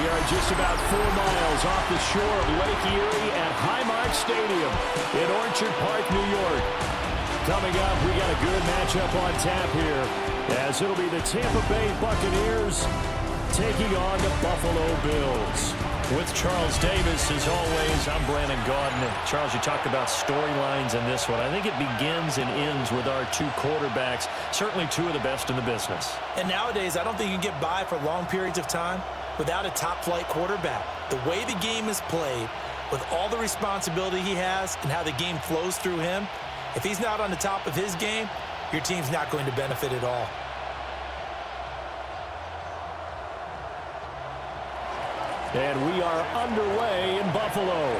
are just about 4 miles off the shore of Lake Erie at Highmark Stadium in Orchard Park, New York. Coming up, we got a good matchup on tap here, as it'll be the Tampa Bay Buccaneers taking on the Buffalo Bills. With Charles Davis, as always, I'm Brandon Gaudin. Charles, you talked about storylines in this one. I think it begins and ends with our two quarterbacks, certainly two of the best in the business. And nowadays, I don't think you can get by for long periods of time without a top-flight quarterback. The way the game is played, with all the responsibility he has and how the game flows through him, if he's not on the top of his game, your team's not going to benefit at all. And we are underway in Buffalo.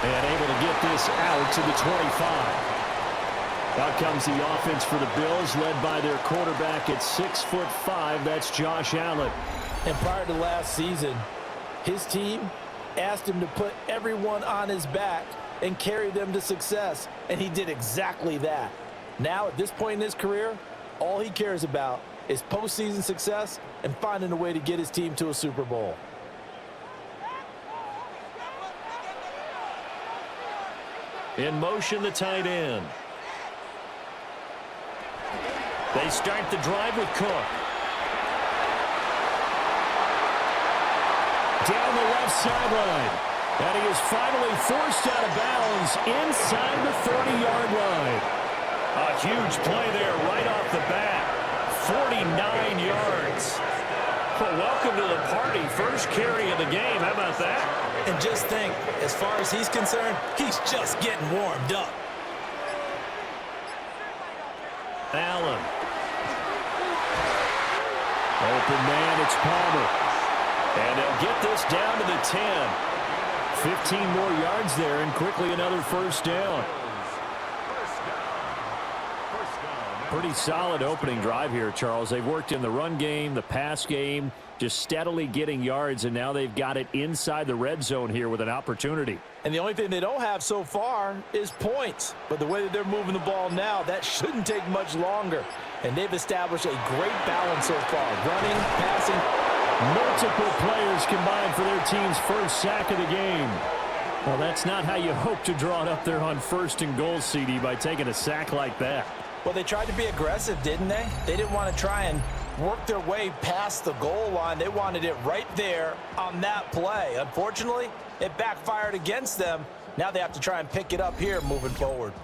And able to get this out to the 25. Out comes the offense for the Bills, led by their quarterback at 6'5". That's Josh Allen. And prior to last season, his team asked him to put everyone on his back and carry them to success. And he did exactly that. Now, at this point in his career, all he cares about is postseason success and finding a way to get his team to a Super Bowl. In motion, the tight end. They start the drive with Cook. Down the left sideline. And he is finally forced out of bounds inside the 30-yard line. A huge play there right off the bat. 49 yards. Well, welcome to the party. First carry of the game. How about that? And just think, as far as he's concerned, he's just getting warmed up. Allen. Open man, it's Palmer. And they'll get this down to the 10. 15 more yards there, and quickly another first down. Pretty solid opening drive here, Charles. They've worked in the run game, the pass game, just steadily getting yards, and now they've got it inside the red zone here with an opportunity. And the only thing they don't have so far is points. But the way that they're moving the ball now, that shouldn't take much longer. And they've established a great balance so far. Running, passing. Multiple players combined for their team's first sack of the game. Well, that's not how you hope to draw it up there on 1st and goal, CD, by taking a sack like that. Well, they tried to be aggressive, didn't they? They didn't want to try and work their way past the goal line. They wanted it right there on that play. Unfortunately, it backfired against them. Now they have to try and pick it up here moving forward.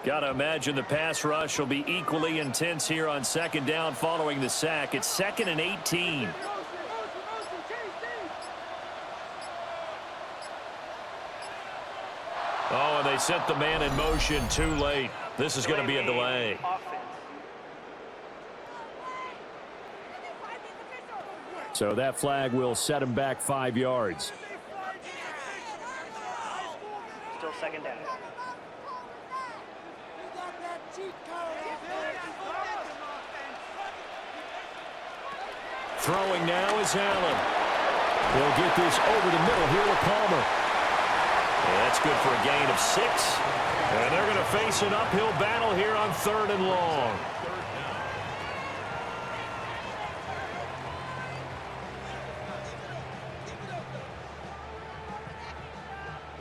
Got to imagine the pass rush will be equally intense here on second down following the sack. It's 2nd and 18. Oh, and they sent the man in motion too late. This is going to be a delay. So that flag will set him back 5 yards. Still second down. Throwing now is Allen. They'll get this over the middle here to Palmer. And that's good for a gain of 6. And they're going to face an uphill battle here on 3rd and long.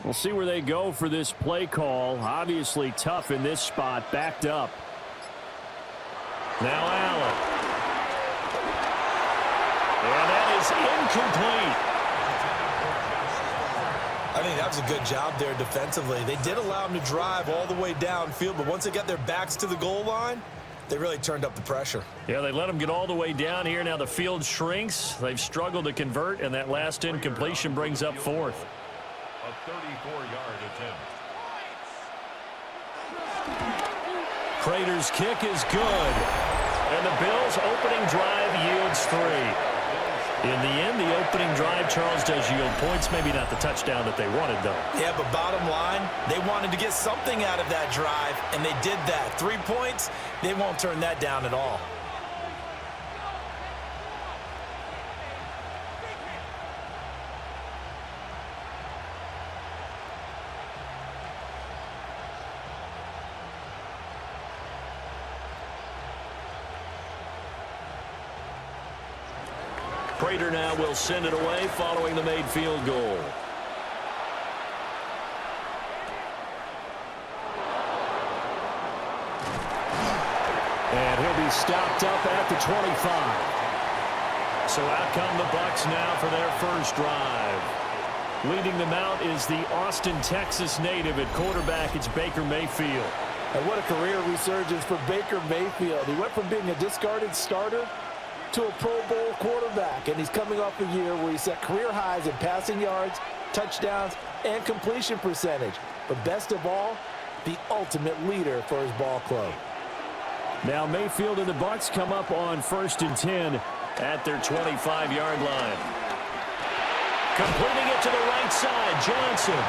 We'll see where they go for this play call. Obviously tough in this spot, backed up. Now Allen. And that is incomplete. I think that was a good job there defensively. They did allow them to drive all the way downfield, but once they got their backs to the goal line, they really turned up the pressure. Yeah, they let them get all the way down here. Now the field shrinks. They've struggled to convert, and that last incompletion brings up 4th. A 34-yard attempt. Prater's kick is good. And the Bills' opening drive yields 3. In the end, the opening drive, Charles, does yield points. Maybe not the touchdown that they wanted, though. Yeah, but bottom line, they wanted to get something out of that drive, and they did that. 3 points, they won't turn that down at all. Prater now will send it away following the made field goal. And he'll be stopped up at the 25. So out come the Bucs now for their first drive. Leading them out is the Austin, Texas native at quarterback. It's Baker Mayfield. And what a career resurgence for Baker Mayfield. He went from being a discarded starter to a Pro Bowl quarterback, and he's coming off a year where he set career highs in passing yards, touchdowns, and completion percentage. But best of all, the ultimate leader for his ball club. Now Mayfield and the Bucs come up on 1st and 10 at their 25-yard line. Completing it to the right side, Johnson.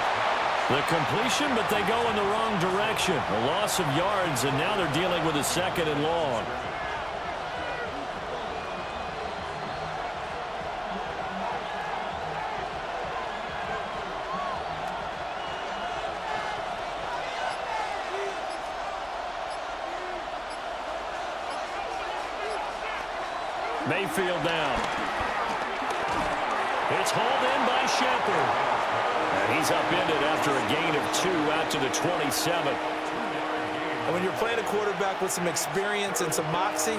The completion, but they go in the wrong direction. A loss of yards, and now they're dealing with a 2nd and long. Mayfield down. It's hauled in by Shepard. And he's upended after a gain of 2 out to the 27. And when you're playing a quarterback with some experience and some moxie,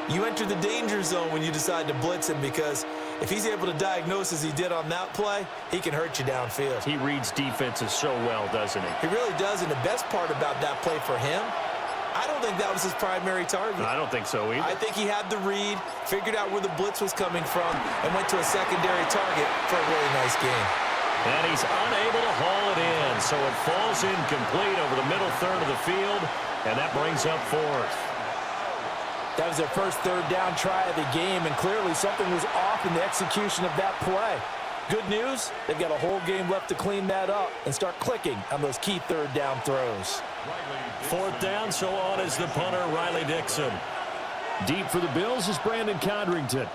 you enter the danger zone when you decide to blitz him, because if he's able to diagnose as he did on that play, he can hurt you downfield. He reads defenses so well, doesn't he? He really does, and the best part about that play for him, I don't think that was his primary target. I don't think so either. I think he had the read, figured out where the blitz was coming from, and went to a secondary target for a really nice game. And he's unable to haul it in, so it falls incomplete over the middle third of the field, and that brings up 4th. That was their first 3rd down try of the game, and clearly something was off in the execution of that play. Good news, they've got a whole game left to clean that up and start clicking on those key 3rd down throws. 4th down, so on is the punter, Riley Dixon. Deep for the Bills is Brandon Codrington.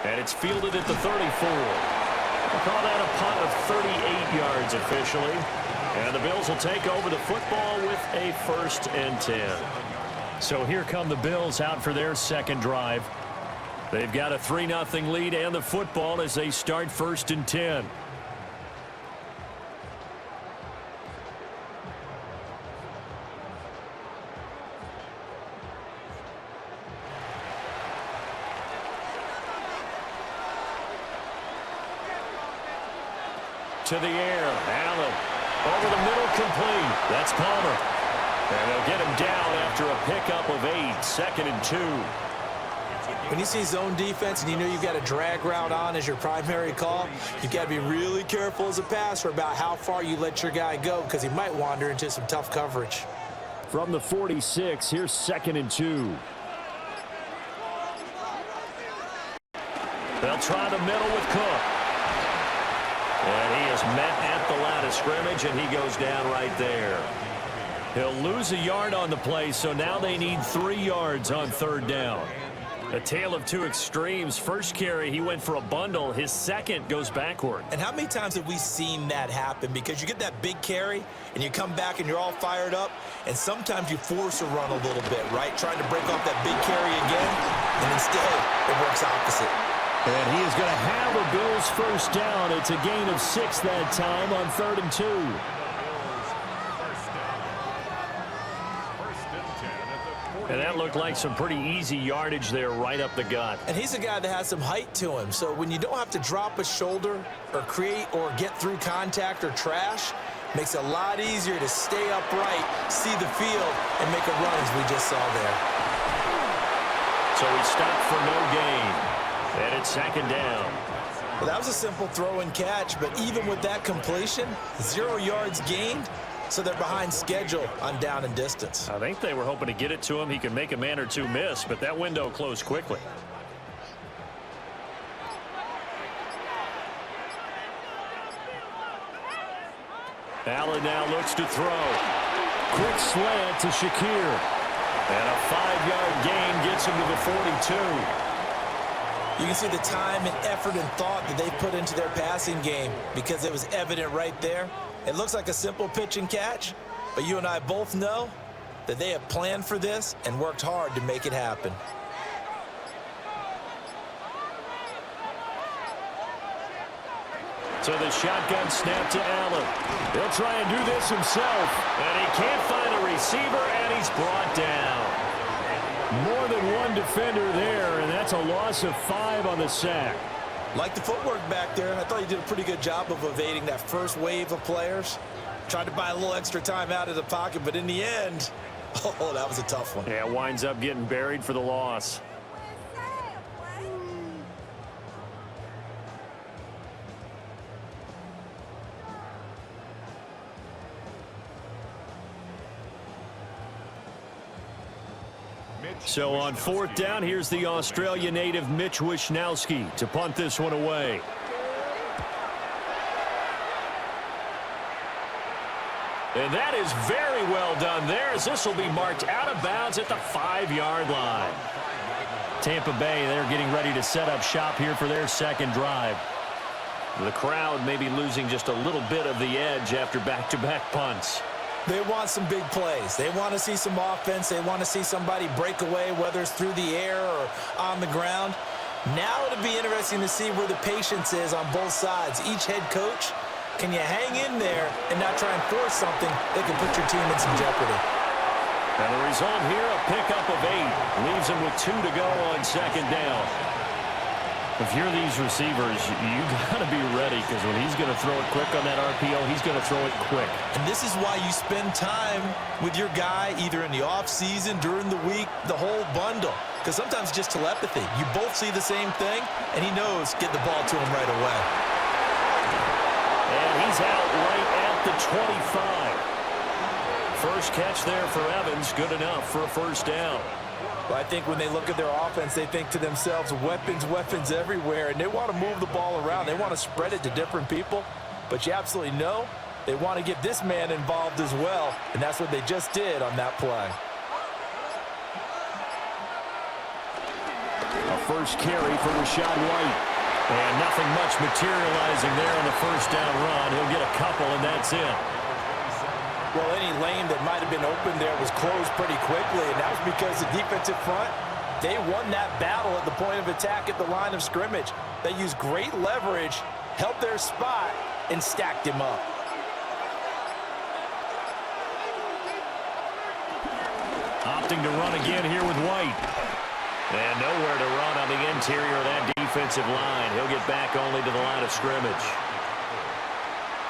And it's fielded at the 34. We'll call that a punt of 38 yards officially. And the Bills will take over the football with a 1st and 10. So here come the Bills out for their 2nd drive. They've got a 3-0 lead and the football as they start 1st and 10. To the air, Allen. Over the middle, complete. That's Palmer. And they'll get him down after a pickup of 8, 2nd and 2. When you see zone defense and you know you've got a drag route on as your primary call, you've got to be really careful as a passer about how far you let your guy go, because he might wander into some tough coverage. From the 46, here's 2nd and 2. They'll try the middle with Cook. And he is met at the line of scrimmage, and he goes down right there. He'll lose a yard on the play, so now they need 3 yards on 3rd down. A tale of 2 extremes. First carry, he went for a bundle. His second goes backward. And how many times have we seen that happen? Because you get that big carry, and you come back, and you're all fired up, and sometimes you force a run a little bit, right? Trying to break off that big carry again, and instead it works opposite. And he is going to have a Bills 1st down. It's a gain of 6 that time on 3rd and 2. And that looked like some pretty easy yardage there right up the gut. And he's a guy that has some height to him. So when you don't have to drop a shoulder or create or get through contact or trash, makes it a lot easier to stay upright, see the field, and make a run as we just saw there. So he stopped for no gain. And it's 2nd down. Well, that was a simple throw and catch, but even with that completion, 0 yards gained, so they're behind schedule on down and distance. I think they were hoping to get it to him. He could make a man or two miss, but that window closed quickly. Allen now looks to throw. Quick slant to Shakir. And a 5-yard gain gets him to the 42. You can see the time and effort and thought that they put into their passing game because it was evident right there. It looks like a simple pitch and catch, but you and I both know that they have planned for this and worked hard to make it happen. So the shotgun snap to Allen. He'll try and do this himself. And he can't find a receiver, and he's brought down. More than one defender there, and that's a loss of 5 on the sack. Like the footwork back there, I thought he did a pretty good job of evading that first wave of players. Tried to buy a little extra time out of the pocket, but in the end, oh, that was a tough one. Yeah, winds up getting buried for the loss. So on 4th down, here's the Australia native Mitch Wishnowsky to punt this one away. And that is very well done there, as this will be marked out of bounds at the 5-yard line. Tampa Bay, they're getting ready to set up shop here for their second drive. The crowd may be losing just a little bit of the edge after back-to-back punts. They want some big plays. They want to see some offense. They want to see somebody break away, whether it's through the air or on the ground. Now it'll be interesting to see where the patience is on both sides. Each head coach, can you hang in there and not try and force something that can put your team in some jeopardy? And the result here, a pickup of 8. Leaves them with 2 to go on 2nd down. If you're these receivers, you got to be ready, because when he's going to throw it quick on that RPO, he's going to throw it quick. And this is why you spend time with your guy either in the offseason, during the week, the whole bundle. Because sometimes just telepathy. You both see the same thing, and he knows get the ball to him right away. And he's out right at the 25. First catch there for Evans, good enough for a 1st down. Well, I think when they look at their offense, they think to themselves, weapons, weapons everywhere, and they want to move the ball around. They want to spread it to different people, but you absolutely know they want to get this man involved as well, and that's what they just did on that play. A first carry for Rachaad White, and nothing much materializing there on the 1st down run. He'll get a couple, and that's it. Well, any lane that might have been open there was closed pretty quickly, and that was because the defensive front, they won that battle at the point of attack at the line of scrimmage. They used great leverage, held their spot, and stacked him up. Opting to run again here with White. And nowhere to run on the interior of that defensive line. He'll get back only to the line of scrimmage.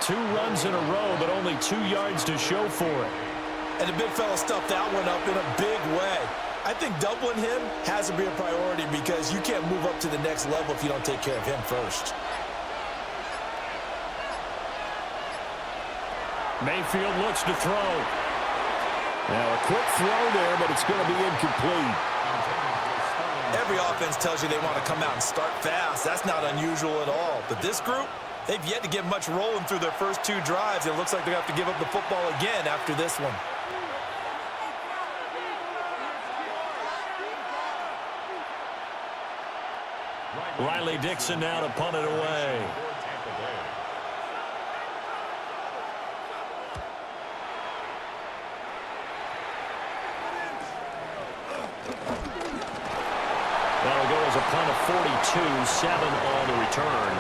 2 runs in a row, but only 2 yards to show for it. And the big fella stuffed that one up in a big way. I think doubling him has to be a priority because you can't move up to the next level if you don't take care of him first. Mayfield looks to throw. Now a quick throw there, but it's going to be incomplete. Every offense tells you they want to come out and start fast. That's not unusual at all. But this group, they've yet to get much rolling through their first 2 drives. It looks like they have to give up the football again after this one. Riley Dixon now to punt it away. That'll go as a punt of 42, 7 on the return.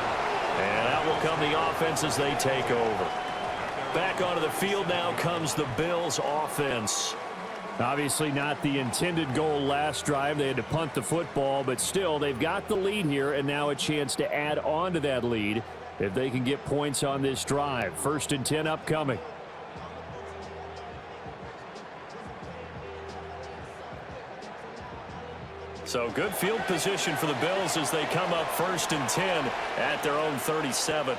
And out will come the offense as they take over. Back onto the field now comes the Bills offense. Obviously not the intended goal last drive. They had to punt the football, but still they've got the lead here and now a chance to add on to that lead if they can get points on this drive. 1st and 10 upcoming. So good field position for the Bills as they come up 1st and 10 at their own 37.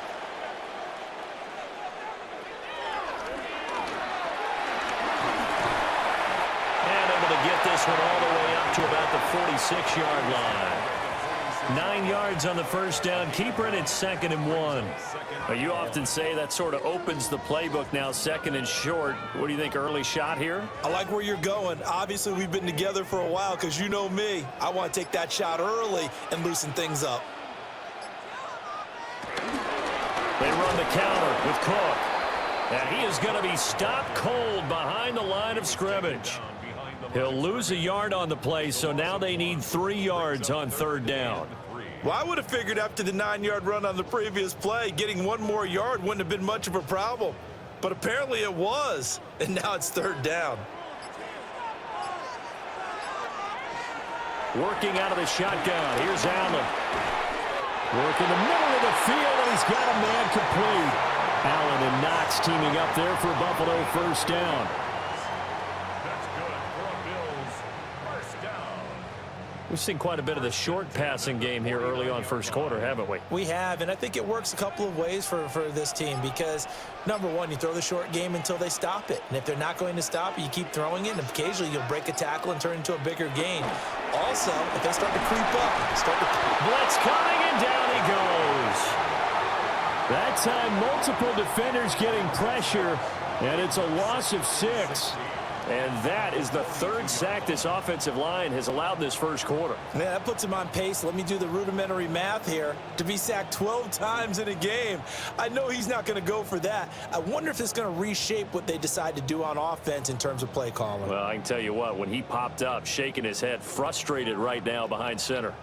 one all the way up to about the 46-yard line. 9 yards on the first down. Keeper, and it's 2nd and 1. You often say that sort of opens the playbook now, 2nd and short. What do you think, early shot here? I like where you're going. Obviously, we've been together for a while because you know me. I want to take that shot early and loosen things up. They run the counter with Cook. And he is going to be stopped cold behind the line of scrimmage. He'll lose a yard on the play, so now they need 3 yards on 3rd down. Well, I would have figured after the 9-yard run on the previous play, getting 1 more yard wouldn't have been much of a problem. But apparently it was, and now it's 3rd down. Working out of the shotgun. Here's Allen. Working the middle of the field, and he's got a man complete. Allen and Knox teaming up there for Buffalo 1st down. We've seen quite a bit of the short passing game here early on 1st quarter, haven't we? We have, and I think it works a couple of ways for this team because, number one, you throw the short game until they stop it. And if they're not going to stop it, you keep throwing it, and occasionally you'll break a tackle and turn into a bigger gain. Also, if they start to creep up, blitz coming, and down he goes. That time, multiple defenders getting pressure, and it's a loss of 6. And that is the 3rd sack this offensive line has allowed in this 1st quarter. Yeah, that puts him on pace. Let me do the rudimentary math here. To be sacked 12 times in a game, I know he's not going to go for that. I wonder if it's going to reshape what they decide to do on offense in terms of play calling. Well, I can tell you what, when he popped up, shaking his head, frustrated right now behind center.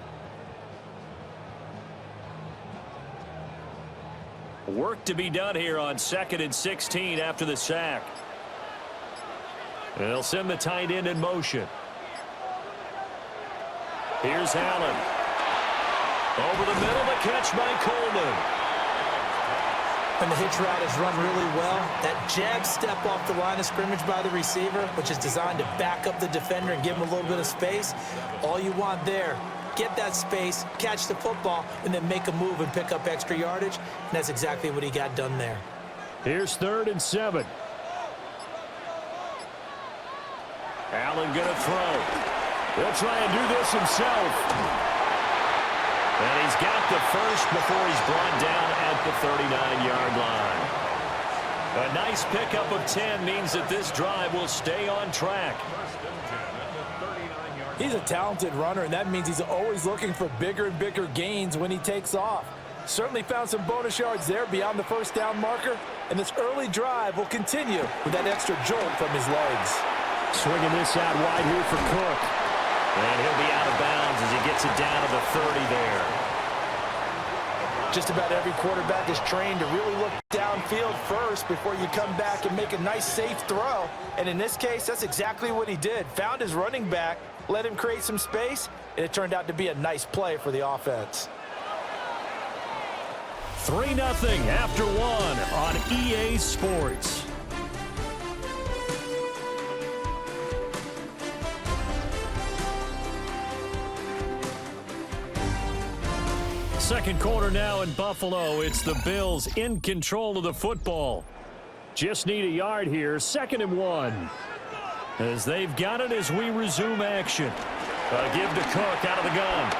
Work to be done here on 2nd and 16 after the sack. And they'll send the tight end in motion. Here's Allen. Over the middle, the catch by Coleman. When the hitch route is run really well, that jab step off the line of scrimmage by the receiver, which is designed to back up the defender and give him a little bit of space, all you want there, get that space, catch the football, and then make a move and pick up extra yardage. And that's exactly what he got done there. Here's 3rd and 7. Allen going to throw. He'll try and do this himself. And he's got the first before he's brought down at the 39-yard line. A nice pickup of 10 means that this drive will stay on track. He's a talented runner, and that means he's always looking for bigger and bigger gains when he takes off. Certainly found some bonus yards there beyond the 1st down marker, and this early drive will continue with that extra jolt from his legs. Swinging this out wide here for Cook. And he'll be out of bounds as he gets it down to the 30 there. Just about every quarterback is trained to really look downfield first before you come back and make a nice, safe throw. And in this case, that's exactly what he did. Found his running back, let him create some space, and it turned out to be a nice play for the offense. 3-0 after 1 on EA Sports. Second quarter now in Buffalo. It's the Bills in control of the football. Just need a yard here. 2nd and 1. As they've got it as we resume action. Give to Cook out of the gun.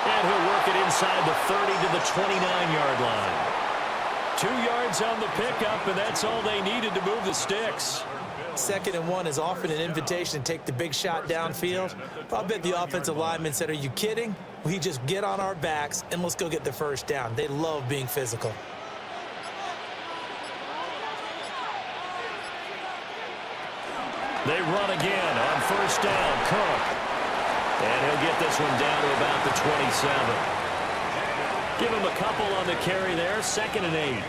And he'll work it inside the 30 to the 29-yard line. 2 yards on the pickup, and that's all they needed to move the sticks. 2nd and 1 is often an invitation to take the big shot downfield. I bet the offensive lineman said, are you kidding? We just get on our backs and let's go get the 1st down. They love being physical. They run again on 1st down. Cook. And he'll get this one down to about the 27. Give him a couple on the carry there. 2nd and 8.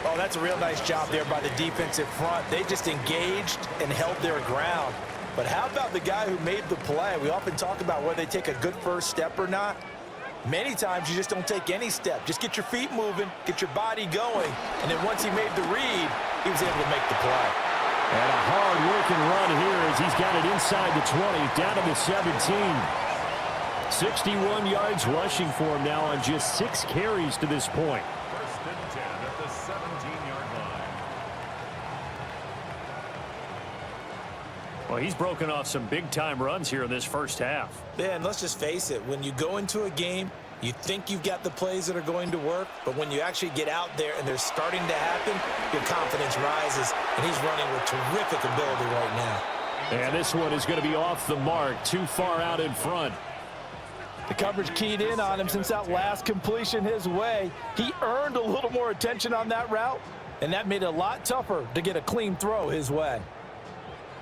Oh, that's a real nice job there by the defensive front. They just engaged and held their ground. But how about the guy who made the play? We often talk about whether they take a good first step or not. Many times you just don't take any step. Just get your feet moving, get your body going, and then once he made the read, he was able to make the play. And a hard-working run here as he's got it inside the 20, down to the 17. 61 yards rushing for him now on just 6 carries to this point. 1st and 10 at the 17-yard line. Well, he's broken off some big-time runs here in this first half. Yeah, and let's just face it. When you go into a game, you think you've got the plays that are going to work, but when you actually get out there and they're starting to happen, your confidence rises, and he's running with terrific ability right now. And this one is going to be off the mark, too far out in front. The coverage keyed in on him since that last completion his way. He earned a little more attention on that route, and that made it a lot tougher to get a clean throw his way.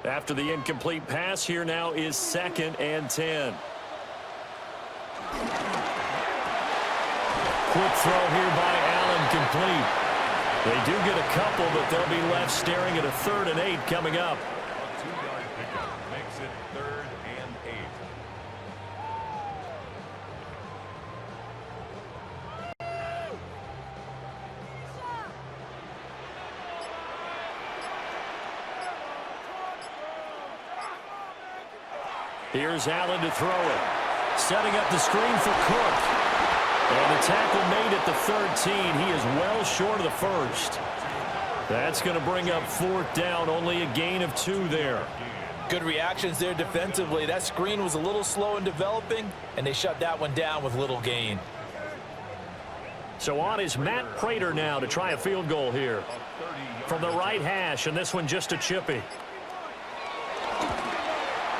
After the incomplete pass, here now is 2nd and 10. Quick throw here by Allen, complete. They do get a couple, but they'll be left staring at a 3rd and 8 coming up. A 2-yard pickup makes it 3rd and 8. Here's Allen to throw it. Setting up the screen for Cook. And the tackle made at the 13. He is well short of the 1st. That's going to bring up 4th down. Only a gain of 2 there. Good reactions there defensively. That screen was a little slow in developing, and they shut that one down with little gain. So on is Matt Prater now to try a field goal here. From the right hash, and this one just a chippy.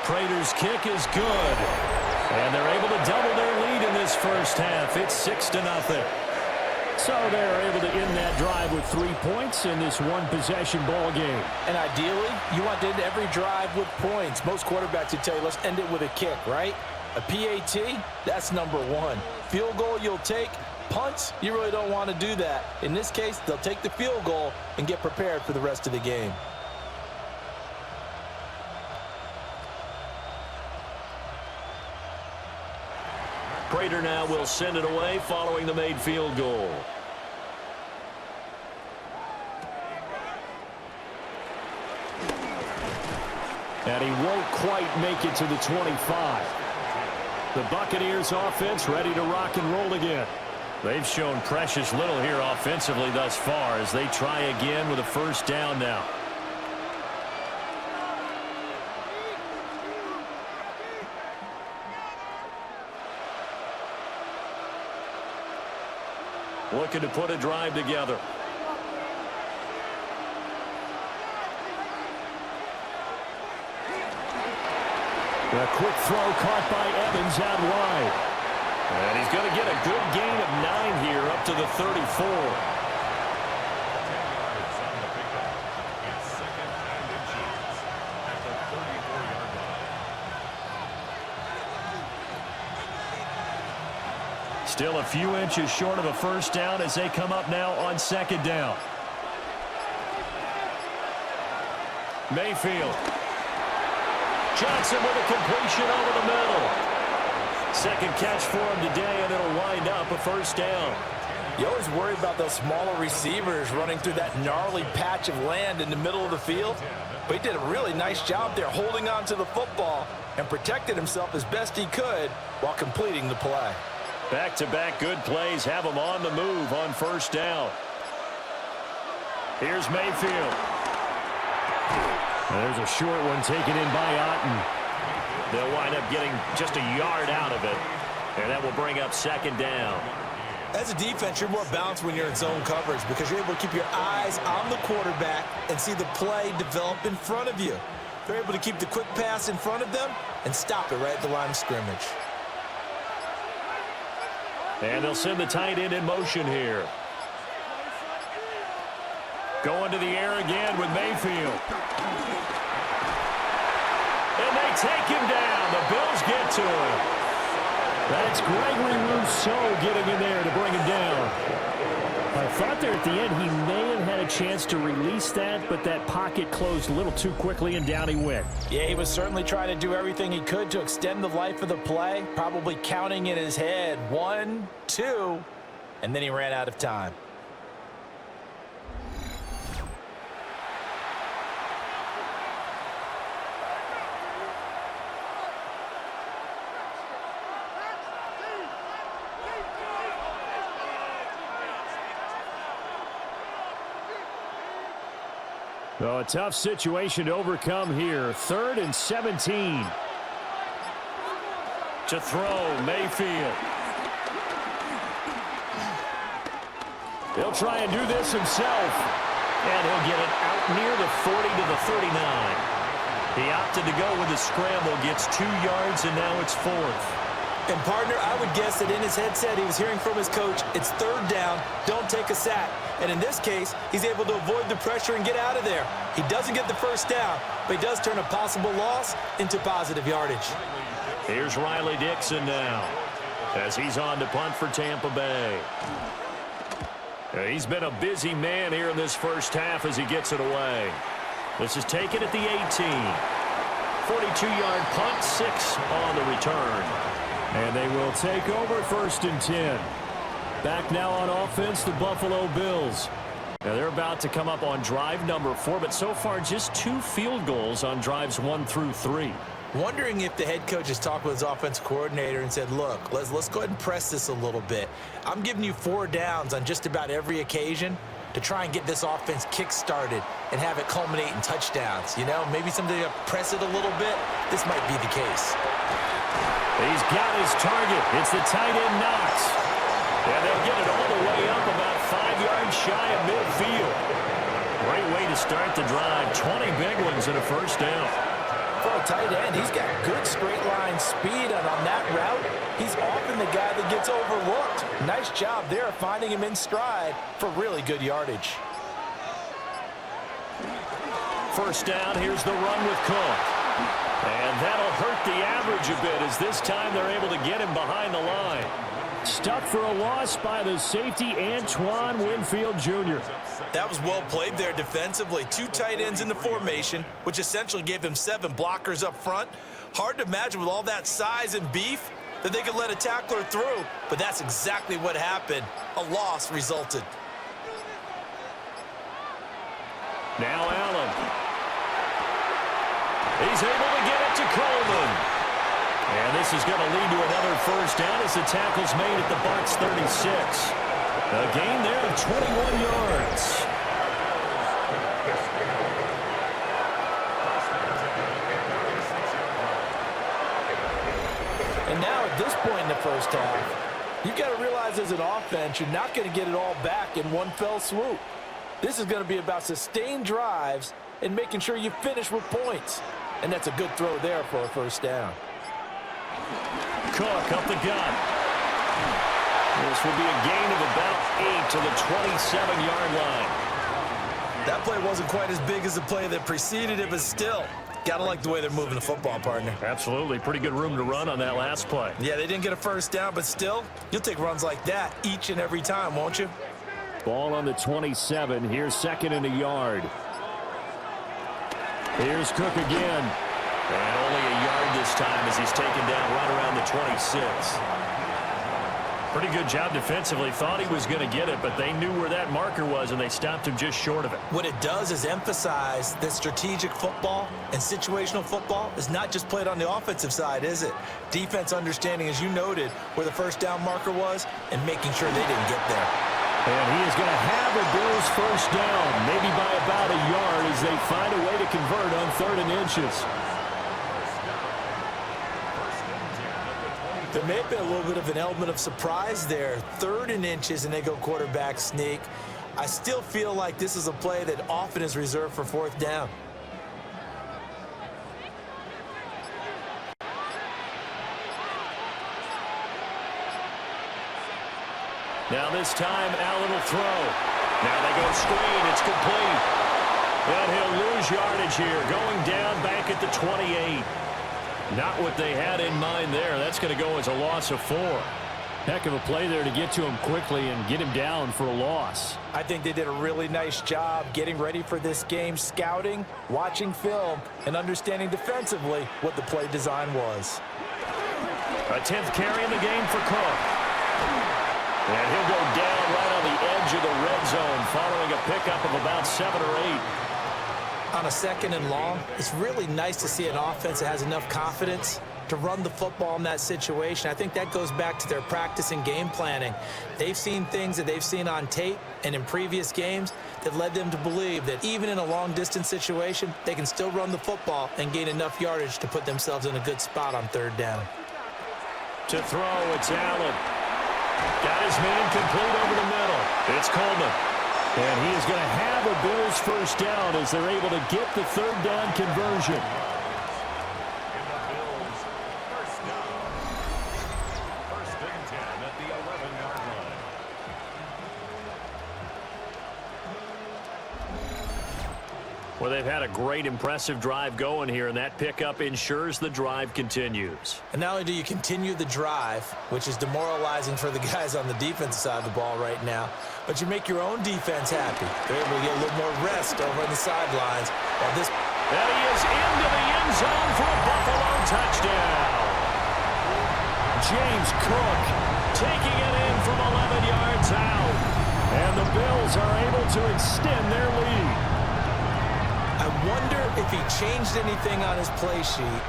Prater's kick is good. And they're able to double their lead in this first half. It's 6-0. So they're able to end that drive with 3 points in this one-possession ball game. And ideally, you want to end every drive with points. Most quarterbacks would tell you, let's end it with a kick, right? A PAT, that's number 1. Field goal you'll take. Punts, you really don't want to do that. In this case, they'll take the field goal and get prepared for the rest of the game. Prater now will send it away following the made field goal. And he won't quite make it to the 25. The Buccaneers offense ready to rock and roll again. They've shown precious little here offensively thus far as they try again with a 1st down now. Looking to put a drive together. A quick throw caught by Evans out wide. And he's going to get a good gain of 9 here up to the 34. 10 yards on the pickup. It's 2nd and inches at the 34-yard line. Still a few inches short of a 1st down as they come up now on 2nd down. Mayfield. Johnson with a completion over the middle. 2nd catch for him today, and it'll wind up a 1st down. You always worry about those smaller receivers running through that gnarly patch of land in the middle of the field. But he did a really nice job there holding on to the football and protected himself as best he could while completing the play. Back-to-back good plays have him on the move on 1st down. Here's Mayfield. There's a short one taken in by Otten. They'll wind up getting just a yard out of it, and that will bring up 2nd down. As a defense, you're more balanced when you're in zone coverage because you're able to keep your eyes on the quarterback and see the play develop in front of you. They're able to keep the quick pass in front of them and stop it right at the line of scrimmage. And they'll send the tight end in motion here. Going to the air again with Mayfield. And they take him down. The Bills get to him. That's Gregory Rousseau getting in there to bring him down. I thought there at the end he may have had a chance to release that, but that pocket closed a little too quickly and down he went. Yeah, he was certainly trying to do everything he could to extend the life of the play, probably counting in his head 1, 2, and then he ran out of time. So a tough situation to overcome here. 3rd and 17. To throw, Mayfield. He'll try and do this himself. And he'll get it out near the 40 to the 39. He opted to go with a scramble, gets 2 yards, and now it's 4th. And, partner, I would guess that in his headset he was hearing from his coach, it's 3rd down, don't take a sack. And in this case, he's able to avoid the pressure and get out of there. He doesn't get the 1st down, but he does turn a possible loss into positive yardage. Here's Riley Dixon now as he's on to punt for Tampa Bay. He's been a busy man here in this first half as he gets it away. This is taken at the 18. 42-yard punt, 6 on the return. And they will take over 1st and 10. Back now on offense, the Buffalo Bills. Now they're about to come up on drive number 4, but so far just 2 field goals on drives 1 through 3. Wondering if the head coach has talked with his offensive coordinator and said, look, let's go ahead and press this a little bit. I'm giving you 4 downs on just about every occasion to try and get this offense kick-started and have it culminate in touchdowns. You know, maybe somebody to press it a little bit. This might be the case. He's got his target. It's the tight end Knox. And they'll get it all the way up about 5 yards shy of midfield. Great way to start the drive. 20 big ones and a 1st down. For a tight end, he's got good straight line speed, and on that route, he's often the guy that gets overlooked. Nice job there finding him in stride for really good yardage. 1st down, here's the run with Cook. And that'll hurt the average a bit as this time they're able to get him behind the line. Stuck for a loss by the safety, Antoine Winfield Jr. That was well played there defensively. 2 tight ends in the formation, which essentially gave him 7 blockers up front. Hard to imagine with all that size and beef that they could let a tackler through, but that's exactly what happened. A loss resulted. Now Allen. He's able to get it to Coleman. And this is going to lead to another 1st down as the tackle's made at the Bucs 36. A gain there of 21 yards. And now at this point in the first half, you've got to realize as an offense, you're not going to get it all back in one fell swoop. This is going to be about sustained drives and making sure you finish with points. And that's a good throw there for a 1st down. Cook up the gun. This will be a gain of about 8 to the 27-yard line. That play wasn't quite as big as the play that preceded it, but still, gotta like the way they're moving the football, partner. Absolutely. Pretty good room to run on that last play. Yeah, they didn't get a 1st down, but still, you'll take runs like that each and every time, won't you? Ball on the 27. Here's 2nd and a yard. Here's Cook again. And only a yard this time as he's taken down right around the 26. Pretty good job defensively. Thought he was going to get it, but they knew where that marker was, and they stopped him just short of it. What it does is emphasize that strategic football and situational football is not just played on the offensive side, is it? Defense understanding, as you noted, where the 1st down marker was and making sure they didn't get there. And he is going to have a Bills 1st down, maybe by about a yard as they find a way to convert on 3rd and inches. There may have been a little bit of an element of surprise there. 3rd and inches, and they go quarterback sneak. I still feel like this is a play that often is reserved for 4th down. Now this time, Allen will throw. Now they go screen. It's complete. And he'll lose yardage here, going down back at the 28. Not what they had in mind there. That's going to go as a loss of 4. Heck of a play there to get to him quickly and get him down for a loss. I think they did a really nice job getting ready for this game, scouting, watching film, and understanding defensively what the play design was. A 10th carry in the game for Cook. And he'll go down right on the edge of the red zone following a pickup of about 7 or 8. On a 2nd and long, it's really nice to see an offense that has enough confidence to run the football in that situation. I think that goes back to their practice and game planning. They've seen things that they've seen on tape and in previous games that led them to believe that even in a long-distance situation, they can still run the football and gain enough yardage to put themselves in a good spot on third down. To throw, it's Allen. Got his man complete over the middle. It's Coleman. And he is going to have a Bills first down as they're able to get the third down conversion. In the Bills' first down. First and 10 at the 11-yard line. Well, they've had a great, impressive drive going here, and that pickup ensures the drive continues. And not only do you continue the drive, which is demoralizing for the guys on the defensive side of the ball right now, but you make your own defense happy. They're able to get a little more rest over on the sidelines. While this... And he is into the end zone for a Buffalo touchdown. James Cook taking it in from 11 yards out. And the Bills are able to extend their lead. I wonder if he changed anything on his play sheet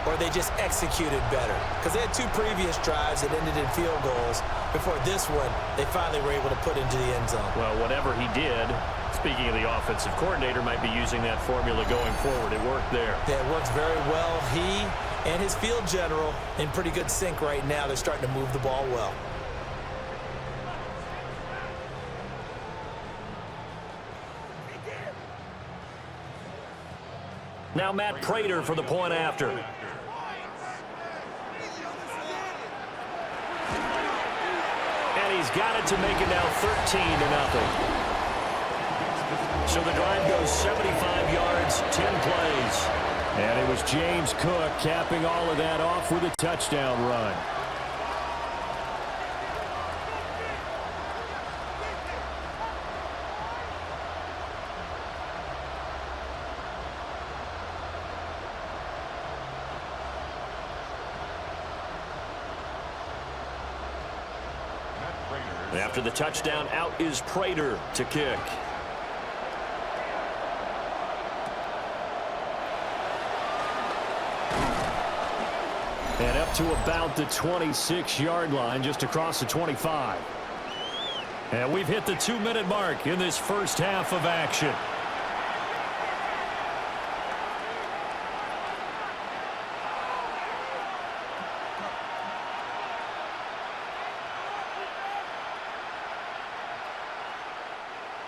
or they just executed better. Because they had two previous drives that ended in field goals. Before this one, they finally were able to put into the end zone. Well, whatever he did, speaking of the offensive coordinator, might be using that formula going forward. It worked there. Yeah, it works very well. He and his field general in pretty good sync right now. They're starting to move the ball well. Now Matt Prater for the point after. And he's got it to make it now 13-0. So the drive goes 75 yards, 10 plays. And it was James Cook capping all of that off with a touchdown run. After the touchdown, out is Prater to kick. And up to about the 26-yard line, just across the 25. And we've hit the 2-minute mark in this first half of action.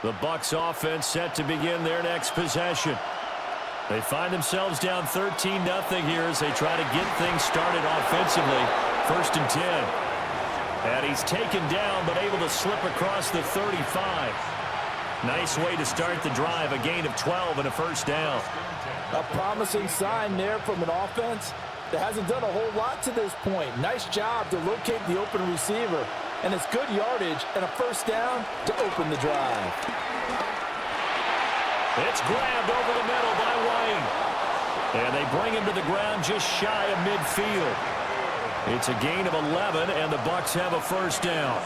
The Bucs offense set to begin their next possession. They find themselves down 13-0 here as they try to get things started offensively. First and 10. And he's taken down but able to slip across the 35. Nice way to start the drive, a gain of 12 and a first down. A promising sign there from an offense that hasn't done a whole lot to this point. Nice job to locate the open receiver. And it's good yardage and a first down to open the drive. It's grabbed over the middle by White. And they bring him to the ground just shy of midfield. It's a gain of 11, and the Bucs have a first down.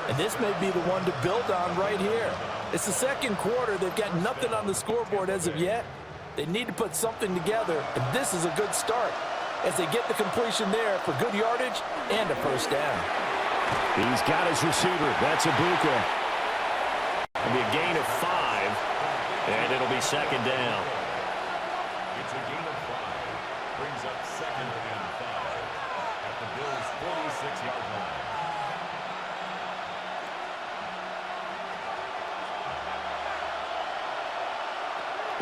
And this may be the one to build on right here. It's the second quarter. They've got nothing on the scoreboard as of yet. They need to put something together, and this is a good start as they get the completion there for good yardage and a first down. He's got his receiver. That's Ibuka. It'll be a gain of 5, and it'll be second down. It's a gain of 5. Brings up second and 5 at the Bills' 46-yard line.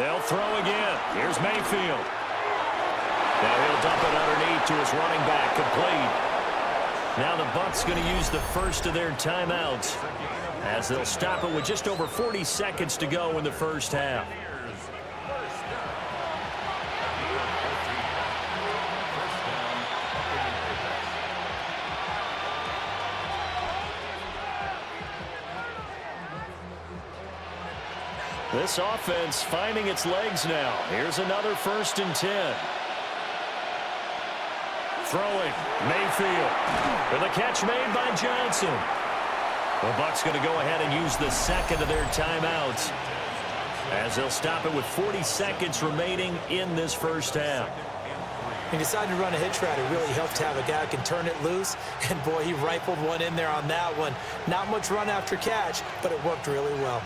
They'll throw again. Here's Mayfield. Now he'll dump it underneath to his running back, complete. Now the Bucs going to use the first of their timeouts as they'll stop it with just over 40 seconds to go in the first half. This offense finding its legs now. Here's another first and 10. Throwing, Mayfield. With a catch made by Johnson. The Bucs going to go ahead and use the second of their timeouts as they'll stop it with 40 seconds remaining in this first half. He decided to run a hitch route. It really helped to have a guy who can turn it loose. And, boy, he rifled one in there on that one. Not much run after catch, but it worked really well.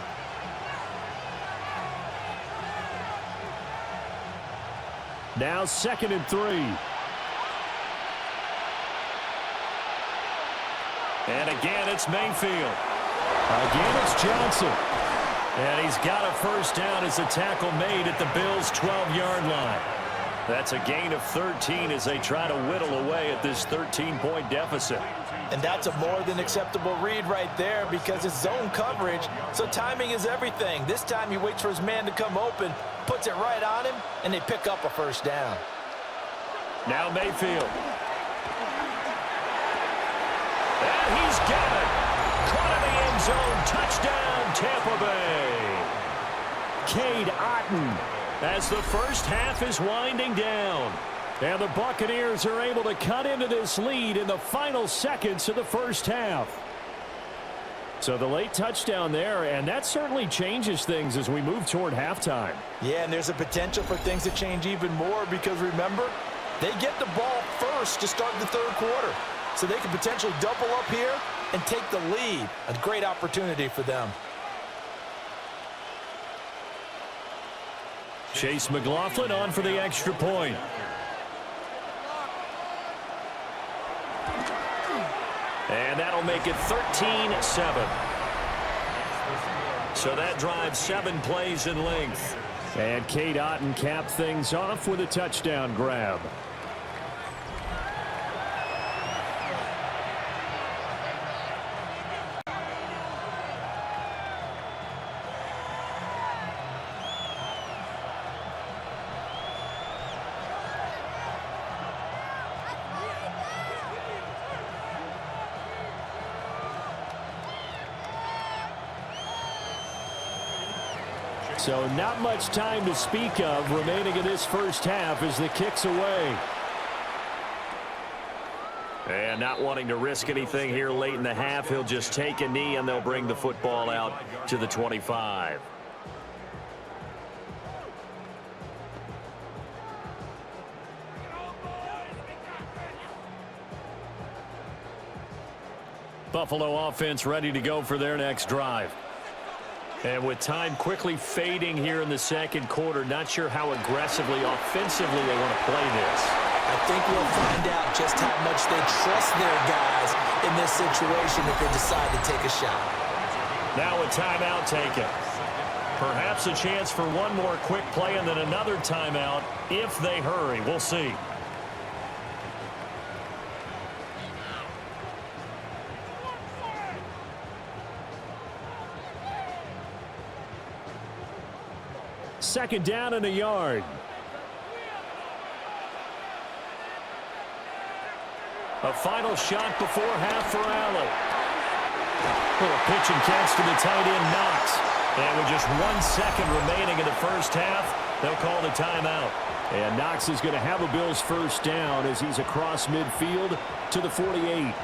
Now 2nd and 3. And again, it's Mayfield. Again, it's Johnson. And he's got a first down as a tackle made at the Bills' 12-yard line. That's a gain of 13 as they try to whittle away at this 13-point deficit. And that's a more than acceptable read right there because it's zone coverage, so timing is everything. This time he waits for his man to come open, puts it right on him, and they pick up a first down. Now Mayfield. And he's got it. Caught in the end zone. Touchdown, Tampa Bay. Cade Otton as the first half is winding down. And the Buccaneers are able to cut into this lead in the final seconds of the first half. So the late touchdown there, and that certainly changes things as we move toward halftime. Yeah, and there's a potential for things to change even more because, remember, they get the ball first to start the third quarter. So they can potentially double up here and take the lead. A great opportunity for them. Chase McLaughlin on for the extra point. And that'll make it 13-7. So that drives 7 plays in length. And Cade Otton capped things off with a touchdown grab. So not much time to speak of remaining in this first half as the kick's away. And not wanting to risk anything here late in the half, he'll just take a knee and they'll bring the football out to the 25. Buffalo offense ready to go for their next drive. And with time quickly fading here in the second quarter, not sure how aggressively, offensively they want to play this. I think we'll find out just how much they trust their guys in this situation if they decide to take a shot. Now a timeout taken. Perhaps a chance for one more quick play and then another timeout if they hurry. We'll see. Second down and a yard. A final shot before half for Allen. Little pitch and catch to the tight end, Knox. And with just 1 second remaining in the first half, they'll call the timeout. And Knox is going to have a Bills first down as he's across midfield to the 48.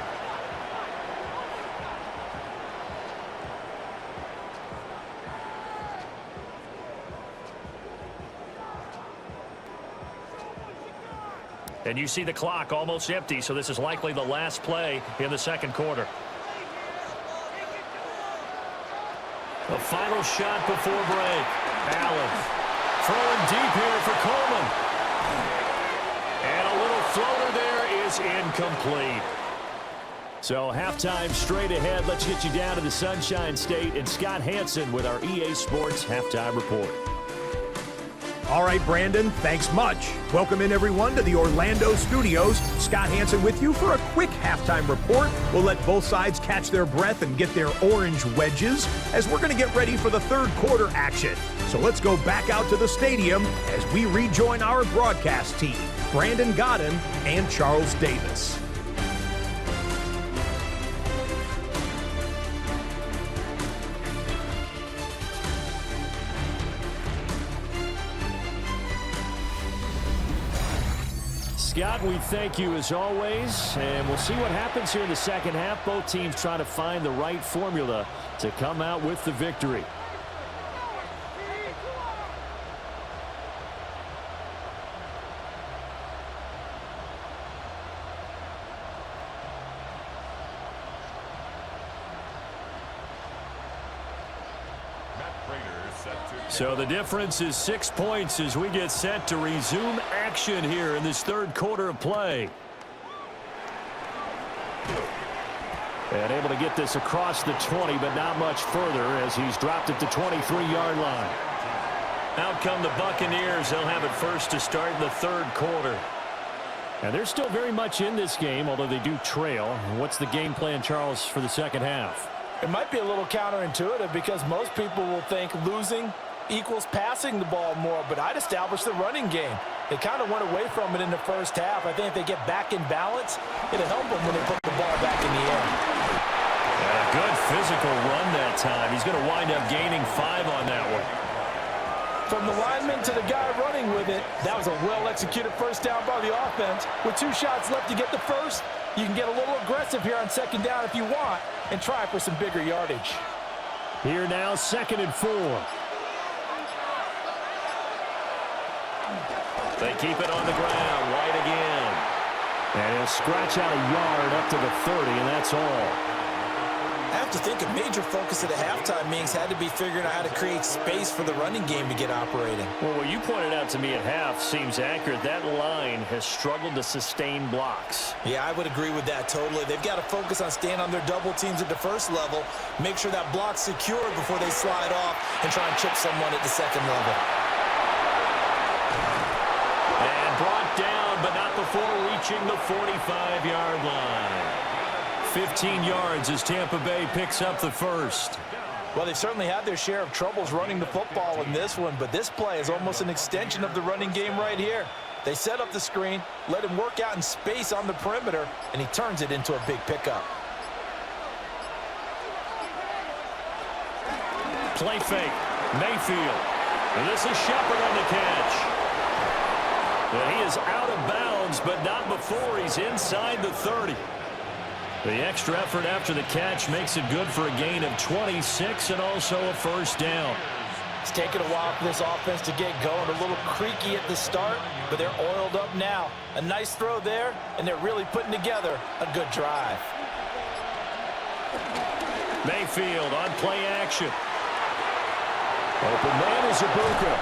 And you see the clock almost empty, so this is likely the last play in the second quarter. The final shot before break. Allen throwing deep here for Coleman. And a little floater there is incomplete. So halftime straight ahead. Let's get you down to the Sunshine State and Scott Hansen with our EA Sports Halftime Report. All right, Brandon, thanks much. Welcome in, everyone, to the Orlando studios. Scott Hansen with you for a quick halftime report. We'll let both sides catch their breath and get their orange wedges as we're going to get ready for the third quarter action. So let's go back out to the stadium as we rejoin our broadcast team, Brandon Godden and Charles Davis. Scott, we thank you as always, and we'll see what happens here in the second half. Both teams trying to find the right formula to come out with the victory. So the difference is 6 points as we get set to resume action here in this third quarter of play. And able to get this across the 20, but not much further as he's dropped it to 23-yard line. Out come the Buccaneers. They'll have it first to start in the third quarter. And they're still very much in this game, although they do trail. What's the game plan, Charles, for the second half? It might be a little counterintuitive because most people will think losing equals passing the ball more, but I'd establish the running game. They kind of went away from it in the first half. I think if they get back in balance, it'll help them when they put the ball back in the air. A good physical run that time. He's going to wind up gaining 5 on that one. From the lineman to the guy running with it, that was a well-executed first down by the offense. With 2 shots left to get the first, you can get a little aggressive here on second down if you want and try for some bigger yardage. Here now, 2nd and 4. They keep it on the ground. White again. And he'll scratch out a yard up to the 30, and that's all. I have to think a major focus of the halftime meetings had to be figuring out how to create space for the running game to get operating. Well, what you pointed out to me at half seems accurate. That line has struggled to sustain blocks. Yeah, I would agree with that totally. They've got to focus on staying on their double teams at the first level, make sure that block's secured before they slide off and try and chip someone at the second level. And brought down, but not before reaching the 45-yard line. 15 yards as Tampa Bay picks up the first. Well, they've certainly had their share of troubles running the football in this one, but this play is almost an extension of the running game right here. They set up the screen, let him work out in space on the perimeter, and he turns it into a big pickup. Play fake. Mayfield. And this is Shepard on the catch. And he is out of bounds, but not before he's inside the 30. The extra effort after the catch makes it good for a gain of 26 and also a first down. It's taken a while for this offense to get going. A little creaky at the start, but they're oiled up now. A nice throw there, and they're really putting together a good drive. Mayfield on play action. Open man is Ibuka.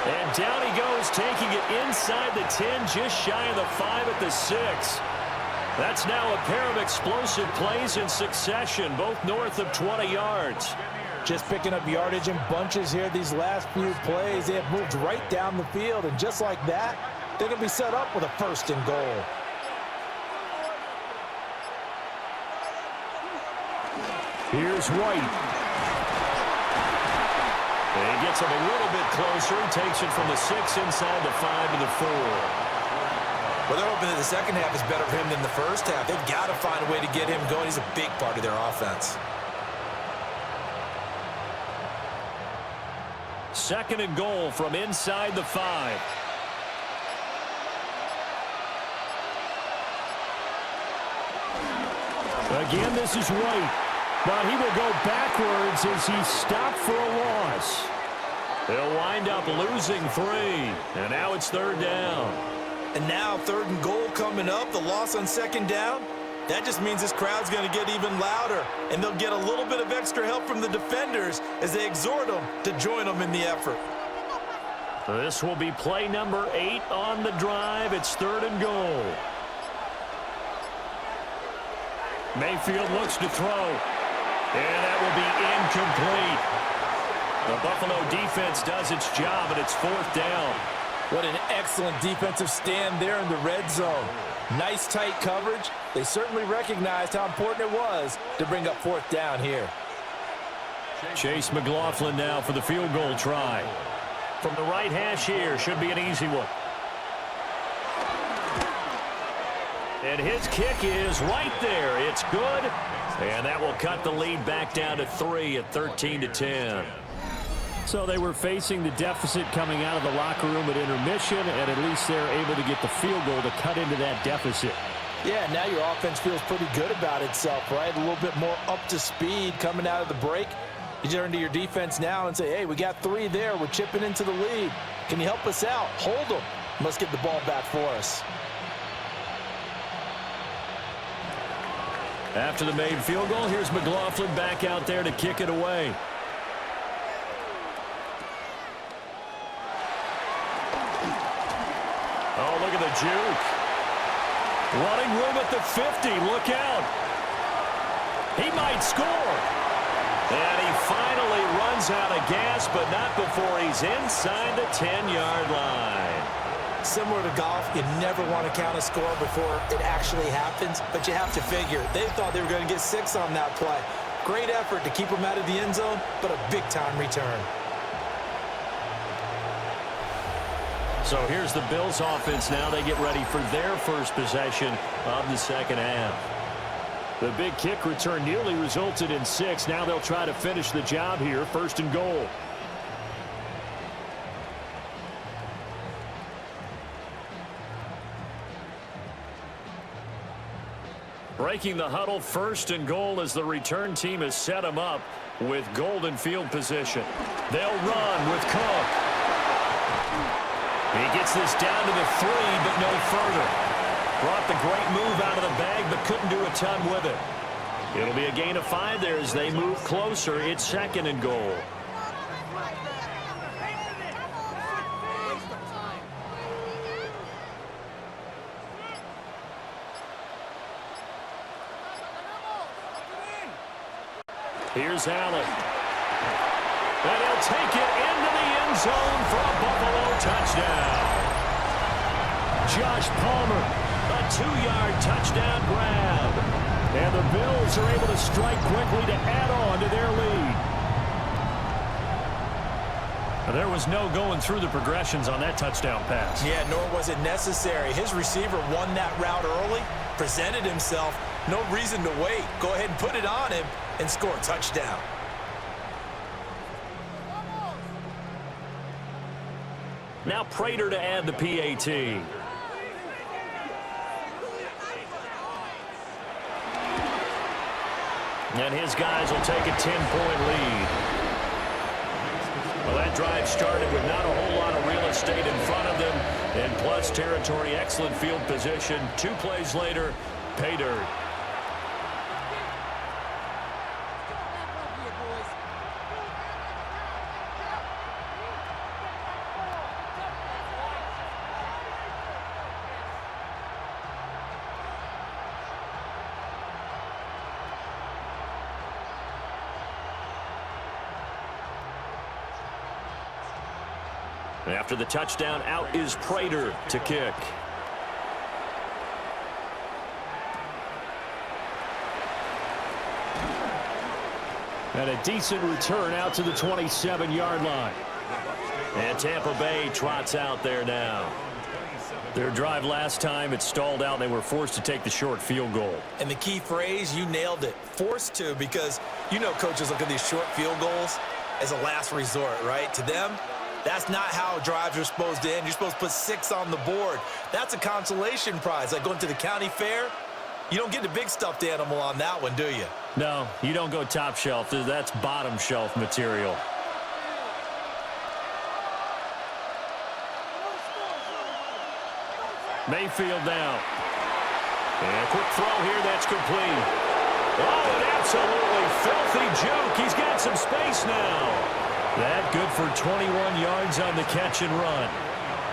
And down he goes, taking it inside the 10, just shy of the 5 at the 6. That's now a pair of explosive plays in succession, both north of 20 yards. Just picking up yardage in bunches here these last few plays. They have moved right down the field, and just like that, they're going to be set up with a 1st and goal. Here's White. And he gets him a little bit closer. He takes it from the 6 inside the 5 to the 4. Well, they're hoping that the second half is better for him than the first half. They've got to find a way to get him going. He's a big part of their offense. 2nd and goal from inside the 5. Again, this is White. But he will go backwards as he stopped for a loss. They'll wind up losing 3. And now it's 3rd down. And now 3rd and goal coming up. The loss on 2nd down. That just means this crowd's going to get even louder. And they'll get a little bit of extra help from the defenders as they exhort them to join them in the effort. This will be play number 8 on the drive. It's 3rd and goal. Mayfield looks to throw. And that will be incomplete. The Buffalo defense does its job, and it's 4th down. What an excellent defensive stand there in the red zone. Nice tight coverage. They certainly recognized how important it was to bring up 4th down here. Chase McLaughlin now for the field goal try. From the right hash here, should be an easy one. And his kick is right there. It's good. And that will cut the lead back down to 3 at 13-10. So they were facing the deficit coming out of the locker room at intermission, and at least they're able to get the field goal to cut into that deficit. Yeah, now your offense feels pretty good about itself, right? A little bit more up to speed coming out of the break. You turn to your defense now and say, hey, we got 3 there. We're chipping into the lead. Can you help us out? Hold them. Let's get the ball back for us. After the made field goal, here's McLaughlin back out there to kick it away. Oh, look at the juke. Running room at the 50. Look out. He might score. And he finally runs out of gas, but not before he's inside the 10-yard line. Similar to golf, you never want to count a score before it actually happens, but you have to figure. They thought they were going to get 6 on that play. Great effort to keep them out of the end zone, but a big-time return. So here's the Bills offense now. They get ready for their first possession of the second half. The big kick return nearly resulted in 6. Now they'll try to finish the job here, 1st and goal. Breaking the huddle, 1st and goal as the return team has set them up with golden field position. They'll run with Cook. He gets this down to the 3, but no further. Brought the great move out of the bag, but couldn't do a ton with it. It'll be a gain of 5 there as they move closer. It's 2nd and goal. Here's Allen. And he'll take it into the end zone for a Buffalo touchdown. Josh Palmer, a 2-yard touchdown grab. And the Bills are able to strike quickly to add on to their lead. There was no going through the progressions on that touchdown pass. Yeah, nor was it necessary. His receiver won that route early, presented himself. No reason to wait. Go ahead and put it on him and score a touchdown. Now Prater to add the PAT. And his guys will take a 10-point lead. Well, that drive started with not a whole lot of real estate in front of them. And plus territory, excellent field position. 2 plays later, pay dirt. After the touchdown, out is Prater to kick. And a decent return out to the 27-yard line. And Tampa Bay trots out there now. Their drive last time, it stalled out. They were forced to take the short field goal. And the key phrase, you nailed it. Forced to, because you know coaches look at these short field goals as a last resort, right? To them, that's not how drives are supposed to end. You're supposed to put 6 on the board. That's a consolation prize. Like going to the county fair, you don't get the big stuffed animal on that one, do you? No, you don't go top shelf. That's bottom shelf material. Mayfield down. And a quick throw here, that's complete. Oh, an absolutely filthy juke. He's got some space now. That good for 21 yards on the catch and run.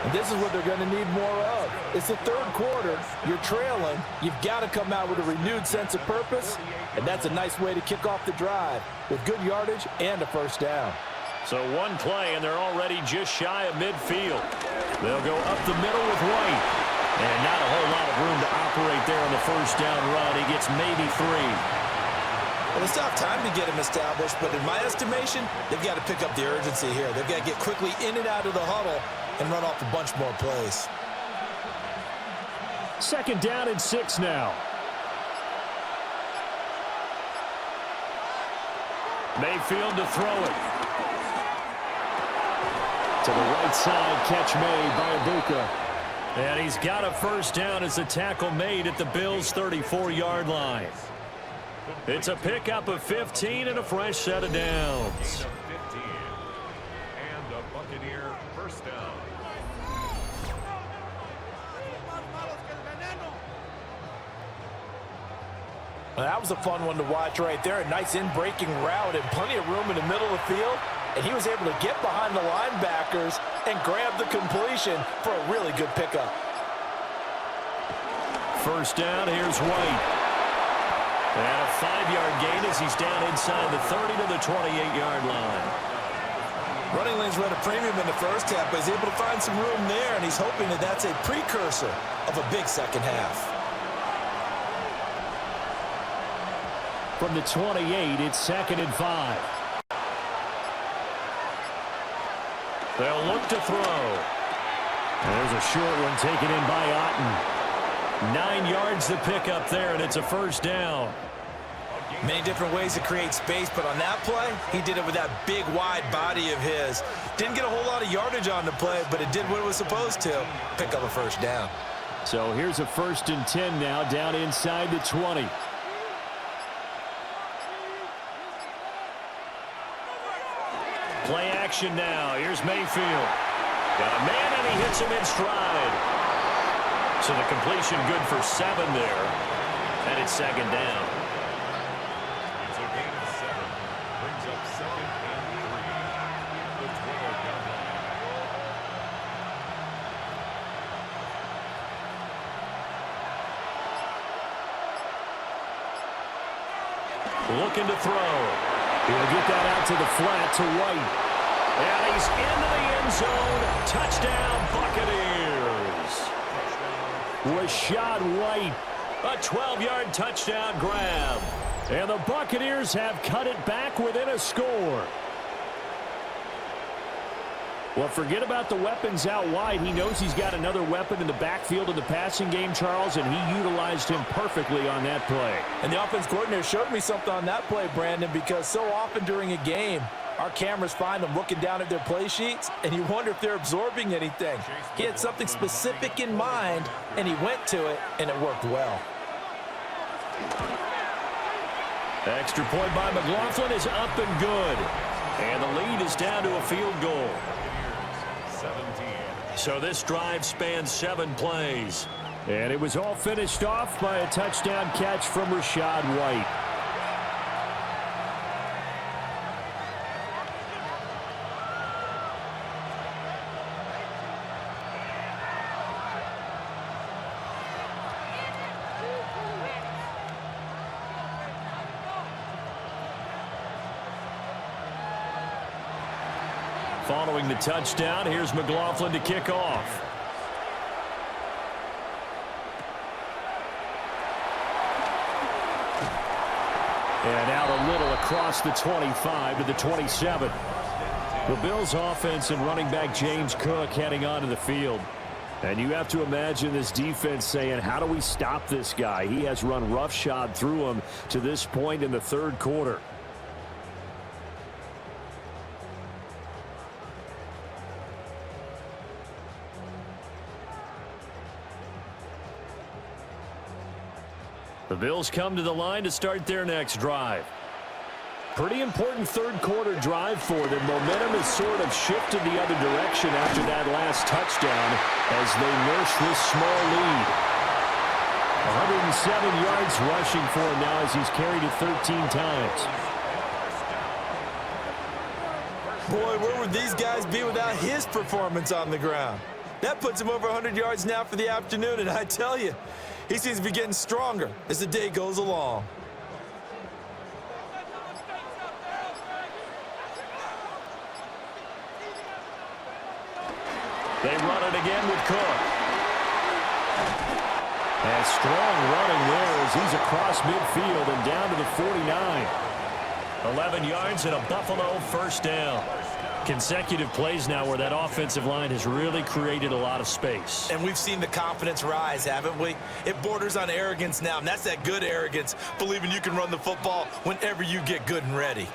And this is what they're going to need more of. It's the 3rd quarter. You're trailing. You've got to come out with a renewed sense of purpose, and that's a nice way to kick off the drive with good yardage and a 1st down. So 1 play, and they're already just shy of midfield. They'll go up the middle with White. And not a whole lot of room to operate there on the 1st down run. He gets maybe 3. Well, it's not time to get him established, but in my estimation, they've got to pick up the urgency here. They've got to get quickly in and out of the huddle and run off a bunch more plays. 2nd down and 6 now. Mayfield to throw it. To the right side, catch made by Ibuka. And he's got a 1st down as the tackle made at the Bills' 34-yard line. It's a pickup of 15 and a fresh set of downs. And a Buccaneer 1st down. Well, that was a fun one to watch right there. A nice in-breaking route and plenty of room in the middle of the field. And he was able to get behind the linebackers and grab the completion for a really good pickup. first down. Here's White. And a 5-yard gain as he's down inside the 30 to the 28-yard line. Running lanes run a premium in the first half, but he's able to find some room there, and he's hoping that that's a precursor of a big second half. From the 28, it's 2nd and 5. They'll look to throw. There's a short one taken in by Otten. 9 yards to pick up there, and it's a first down. Many different ways to create space, but on that play, he did it with that big, wide body of his. Didn't get a whole lot of yardage on the play, but it did what it was supposed to, pick up a first down. So here's a 1st and 10 now, down inside the 20. Play action now. Here's Mayfield. Got a man, and he hits him in stride. So the completion good for 7 there. And it's 2nd down. It's a gain of 7. Brings up 2nd and 3. The 12-yard line. Looking to throw. He'll get that out to the flat to White. And he's into the end zone. Touchdown, Buccaneers. Rashad White, a 12-yard touchdown grab. And the Buccaneers have cut it back within a score. Well, forget about the weapons out wide. He knows he's got another weapon in the backfield of the passing game, Charles, and he utilized him perfectly on that play. And the offense coordinator showed me something on that play, Brandon, because so often during a game, our cameras find them looking down at their play sheets, and you wonder if they're absorbing anything. He had something specific in mind, and he went to it, and it worked well. Extra point by McLaughlin is up and good. And the lead is down to a field goal. 17. So this drive spans 7 plays. And it was all finished off by a touchdown catch from Rashad White. Following the touchdown, here's McLaughlin to kick off. And out a little across the 25 to the 27. The Bills offense and running back James Cook heading onto the field. And you have to imagine this defense saying, how do we stop this guy? He has run roughshod through him to this point in the 3rd quarter. The Bills come to the line to start their next drive. Pretty important 3rd quarter drive for them. Momentum has sort of shifted the other direction after that last touchdown as they nurse this small lead. 107 yards rushing for him now as he's carried it 13 times. Boy, where would these guys be without his performance on the ground? That puts him over 100 yards now for the afternoon, and I tell you, he seems to be getting stronger as the day goes along. They run it again with Cook. And strong running there as he's across midfield and down to the 49. 11 yards and a Buffalo first down. Consecutive plays now where that offensive line has really created a lot of space. And we've seen the confidence rise, haven't we? It borders on arrogance now, and that's that good arrogance, believing you can run the football whenever you get good and ready.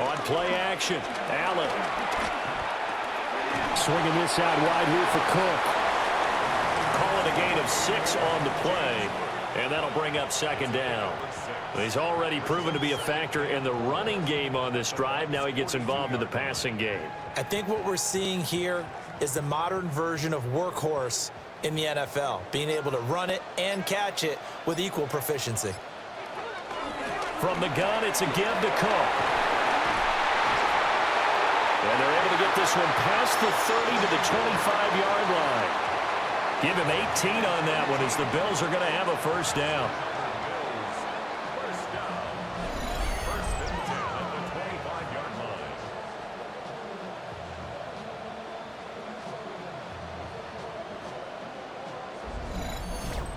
On play action, Allen. Swinging this out wide here for Cook. Calling a gain of 6 on the play, and that'll bring up 2nd down. He's already proven to be a factor in the running game on this drive. Now he gets involved in the passing game. I think what we're seeing here is the modern version of workhorse in the NFL, being able to run it and catch it with equal proficiency. From the gun, it's a give to Cook. And they're able to get this one past the 30 to the 25-yard line. Give him 18 on that one as the Bills are going to have a first down. First down. First and 10 at the 25-yard line.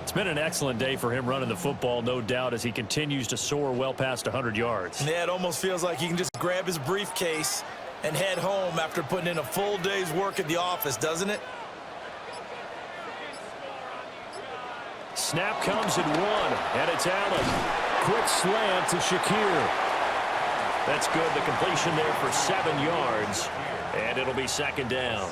It's been an excellent day for him running the football, no doubt, as he continues to soar well past 100 yards. Yeah, it almost feels like he can just grab his briefcase and head home after putting in a full day's work at the office, doesn't it? Snap comes at 1, and it's Allen. Quick slant to Shakir. That's good. The completion there for 7 yards, and it'll be second down.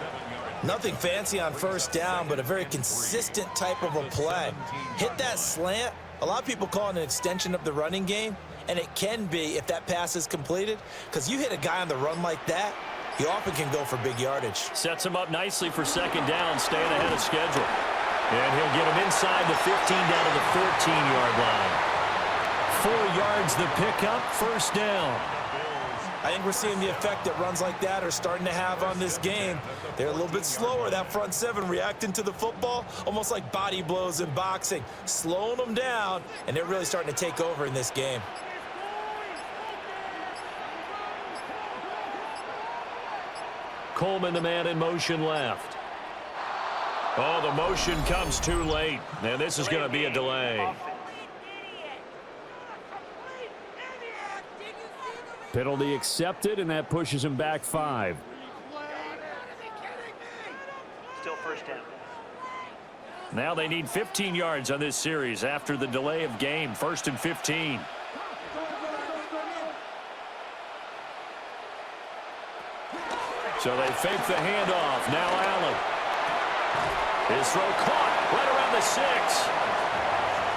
Nothing fancy on first down, but a very consistent type of a play. Hit that slant. A lot of people call it an extension of the running game, and it can be if that pass is completed, because you hit a guy on the run like that, he often can go for big yardage. Sets him up nicely for second down, staying ahead of schedule. And he'll get him inside the 15 down to the 14-yard line. 4 yards the pickup, first down. I think we're seeing the effect that runs like that are starting to have on this game. They're a little bit slower, that front seven reacting to the football, almost like body blows in boxing, slowing them down, and they're really starting to take over in this game. Coleman, the man in motion left. Oh, the motion comes too late, and this is going to be a delay. Penalty accepted, and that pushes him back 5. Still first down. Now they need 15 yards on this series after the delay of game. First and 15. So they fake the handoff. Now Allen. His throw caught right around the 6.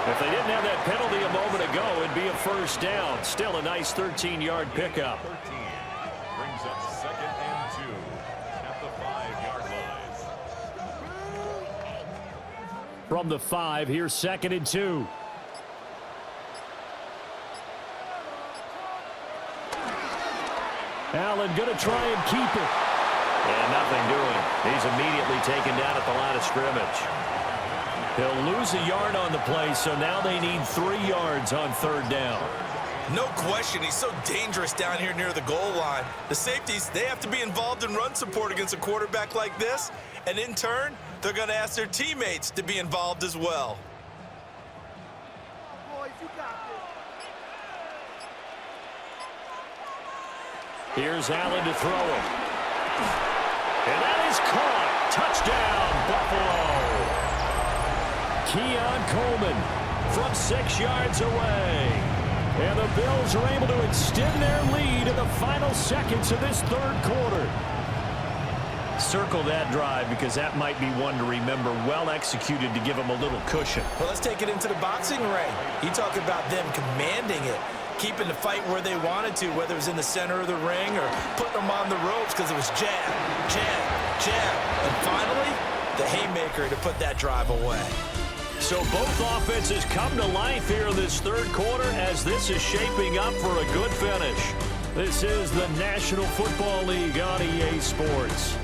If they didn't have that penalty a moment ago, it'd be a first down. Still a nice 13-yard pickup. 13 brings up second and 2 at the 5-yard line. From the 5, here's second and 2. Allen going to try and keep it. And nothing doing. He's immediately taken down at the line of scrimmage. He'll lose a yard on the play, so now they need 3 yards on third down. No question, he's so dangerous down here near the goal line. The safeties, they have to be involved in run support against a quarterback like this, and in turn, they're going to ask their teammates to be involved as well. Here's Allen to throw it. And that is caught. Touchdown, Buffalo. Keon Coleman from 6 yards away. And the Bills are able to extend their lead in the final seconds of this third quarter. Circle that drive because that might be one to remember. Well executed to give them a little cushion. Well, let's take it into the boxing ring. You talk about them commanding it, keeping the fight where they wanted to, whether it was in the center of the ring or putting them on the ropes because it was jab, jab, jab. And finally, the haymaker to put that drive away. So both offenses come to life here in this third quarter as this is shaping up for a good finish. This is the National Football League on EA Sports.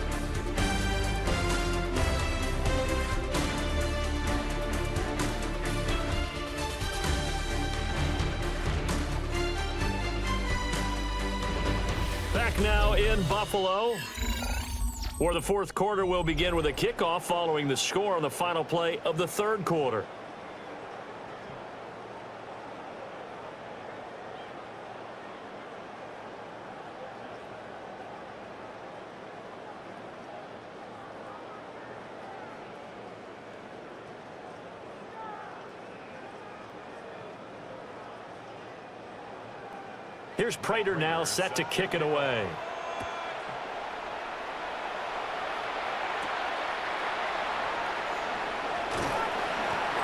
Back now in Buffalo, where the fourth quarter will begin with a kickoff following the score on the final play of the third quarter. Here's Prater now set to kick it away.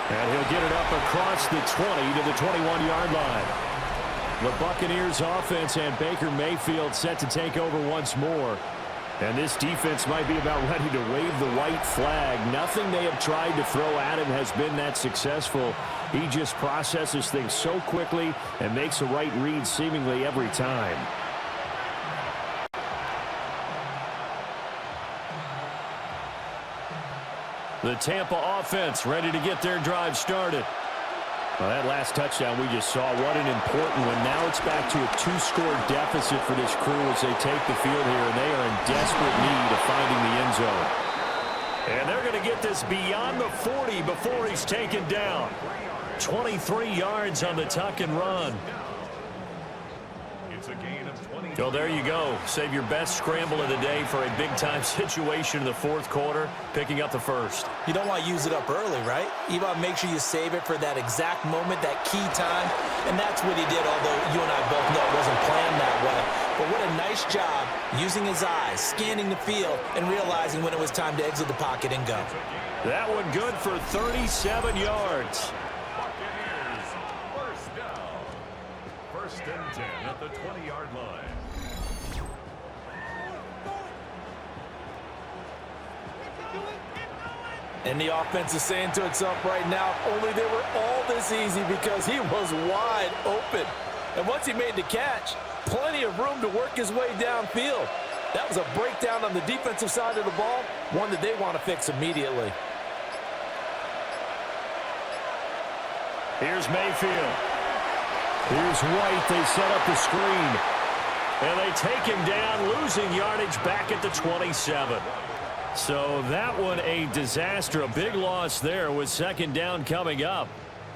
And he'll get it up across the 20 to the 21-yard line. The Buccaneers offense and Baker Mayfield set to take over once more. And this defense might be about ready to wave the white flag. Nothing they have tried to throw at him has been that successful. He just processes things so quickly and makes a right read seemingly every time. The Tampa offense ready to get their drive started. Well, that last touchdown we just saw, what an important one. Now it's back to a 2-score deficit for this crew as they take the field here, and they are in desperate need of finding the end zone. And they're going to get this beyond the 40 before he's taken down. 23 yards on the tuck and run. It's a gain of 20. So there you go. Save your best scramble of the day for a big-time situation in the fourth quarter, picking up the first. You don't want to use it up early, right? You want to make sure you save it for that exact moment, that key time. And that's what he did, although you and I both know it wasn't planned that way. But what a nice job using his eyes, scanning the field, and realizing when it was time to exit the pocket and go. That one good for 37 yards. Buccaneers, first down. First and 10 at the 20-yard line. And the offense is saying to itself right now, only they were all this easy because he was wide open. And once he made the catch, plenty of room to work his way downfield. That was a breakdown on the defensive side of the ball, one that they want to fix immediately. Here's Mayfield. Here's White. They set up the screen. And they take him down, losing yardage back at the 27. So that one a disaster. A big loss there with second down coming up.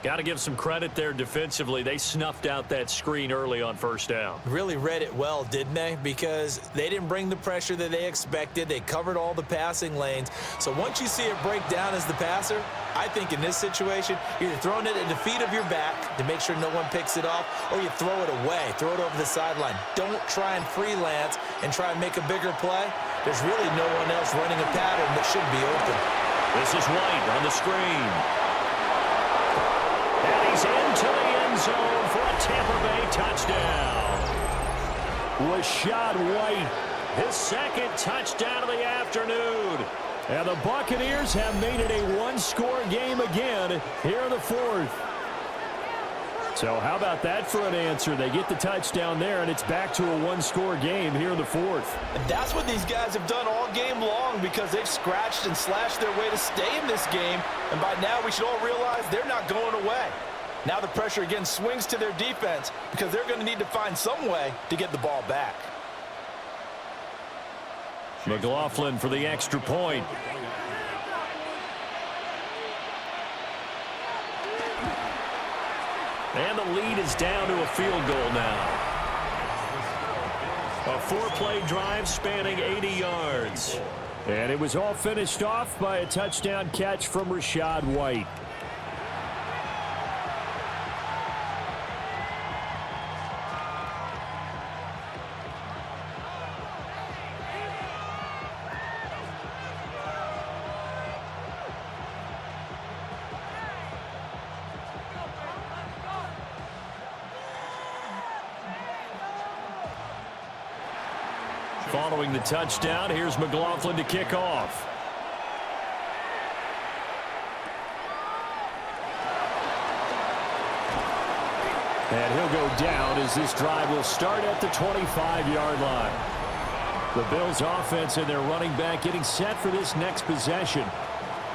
Got to give some credit there defensively. They snuffed out that screen early on first down. Really read it well, didn't they? Because they didn't bring the pressure that they expected. They covered all the passing lanes. So once you see it break down as the passer, I think in this situation, you're throwing it at the feet of your back to make sure no one picks it off, or you throw it away, throw it over the sideline. Don't try and freelance and try and make a bigger play. There's really no one else running a pattern that should be open. This is White on the screen. And he's into the end zone for a Tampa Bay touchdown. Rashad White, his second touchdown of the afternoon. And the Buccaneers have made it a one-score game again here in the fourth. So how about that for an answer? They get the touchdown there, and it's back to a one-score game here in the fourth. And that's what these guys have done all game long because they've scratched and slashed their way to stay in this game. And by now, we should all realize they're not going away. Now the pressure again swings to their defense because they're going to need to find some way to get the ball back. McLaughlin for the extra point. And the lead is down to a field goal now. A four-play drive spanning 80 yards. And it was all finished off by a touchdown catch from Rashad White. Following the touchdown, here's McLaughlin to kick off. And he'll go down as this drive will start at the 25-yard line. The Bills offense and their running back getting set for this next possession.